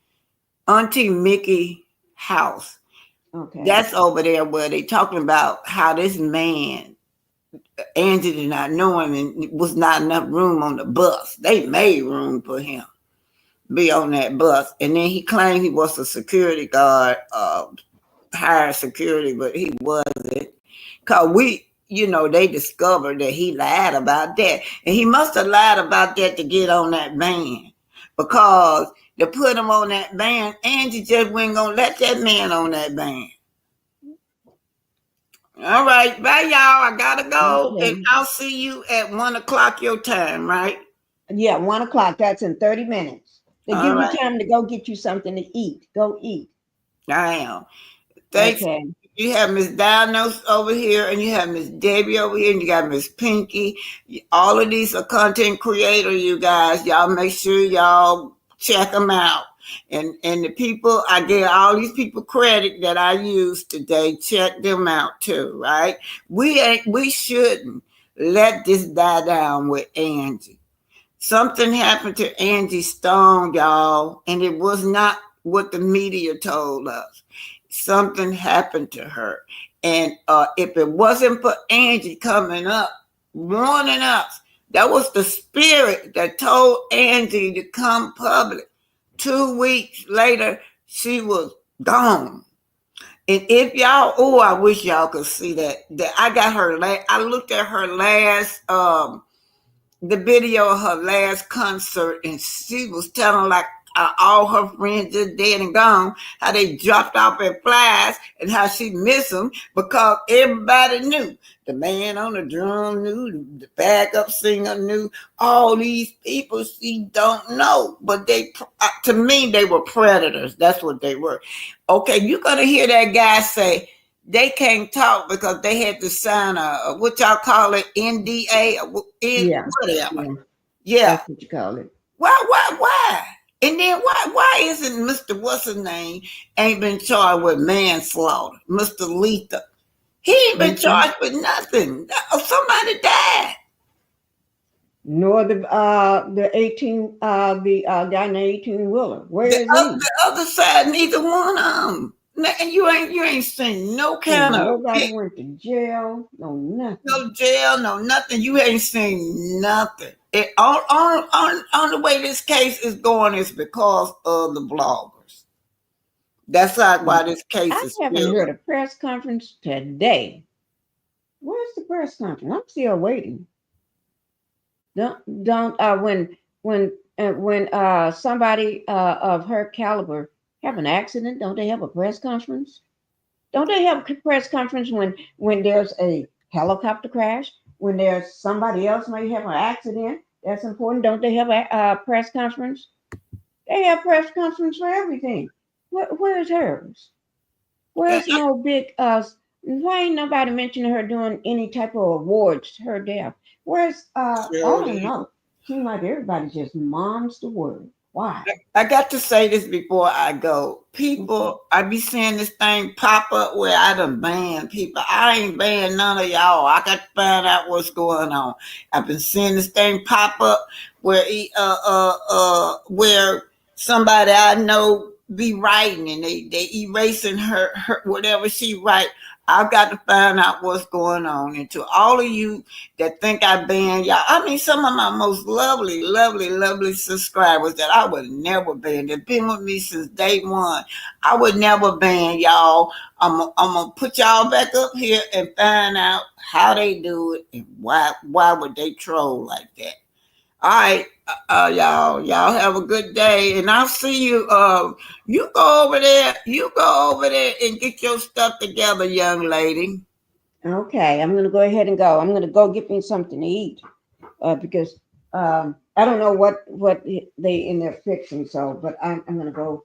Speaker 1: Mickey House.
Speaker 2: Okay.
Speaker 1: That's over there where they talking about how this man, Angie did not know him and was not enough room on the bus. They made room for him be on that bus. And then he claimed he was a security guard, higher security, but he wasn't. Because they discovered that he lied about that. And he must have lied about that to get on that van. Because to put him on that van, Angie just wasn't going to let that man on that van. All right. Bye, y'all. I got to go. Okay. And I'll see you at 1 o'clock your time, right?
Speaker 2: Yeah, 1 o'clock. That's in 30 minutes. They give you time to go get you something to eat. Go eat.
Speaker 1: I am. Thanks. Okay. You have Miss Diagnose over here, and you have Miss Debbie over here, and you got Miss Pinky. All of these are content creators, you guys. Y'all make sure y'all check them out. And the people, I give all these people credit that I used today. Check them out too, right? We shouldn't let this die down with Angie. Something happened to Angie Stone, y'all, and it was not what the media told us. Something happened to her. And if it wasn't for Angie coming up, warning us, That was the spirit that told Angie to come public. 2 weeks later, she was gone. And if y'all, oh, I wish y'all could see that. That I got her. I looked at her last, the video of her last concert, and she was telling like all her friends just dead and gone, how they dropped off at flies, and how she missed them because everybody knew. The man on the drum knew, the backup singer knew, all these people she don't know. But they, to me, they were predators. That's what they were. Okay, you're going to hear that guy say, they can't talk because they had to sign a what y'all call it, NDA, whatever. Yeah.
Speaker 2: That's what you call it.
Speaker 1: Why? And then why isn't Mr. What's his name ain't been charged with manslaughter? Mr. Letha. He ain't been charged with nothing. Somebody died.
Speaker 2: Nor the guy in the 18-wheeler. Where is he?
Speaker 1: The other side, neither one of them. And you ain't seen no kind of.
Speaker 2: Nobody went to jail. No nothing.
Speaker 1: No jail. No nothing. You ain't seen nothing. On the way this case is going is because of the bloggers. That's not why this case is.
Speaker 2: I haven't heard a press conference today. Where's the press conference? I'm still waiting. When somebody of her caliber have an accident, don't they have a press conference? Don't they have a press conference when there's a helicopter crash? When there's somebody else may have an accident, that's important. Don't they have a press conference? They have press conference for everything. Where's hers? Where's no big why ain't nobody mentioning her doing any type of awards, her death? Where's I don't know. Seems like everybody just moms the word. Why?
Speaker 1: I got to say this before I go. People, I be seeing this thing pop up where I done ban people. I ain't ban none of y'all. I got to find out what's going on. I've been seeing this thing pop up where where somebody I know be writing and they erasing her whatever she write. I've got to find out what's going on. And to all of you that think I ban y'all, I mean, some of my most lovely, lovely, lovely subscribers that I would never ban. They've been with me since day one. I would never ban y'all. I'm going to put y'all back up here and find out how they do it and why would they troll like that. All right, y'all have a good day, and I'll see you. You go over there and get your stuff together, young lady.
Speaker 2: Okay, I'm gonna go ahead and go. I'm gonna go get me something to eat because I don't know what they in their fixing. So, but I'm gonna go.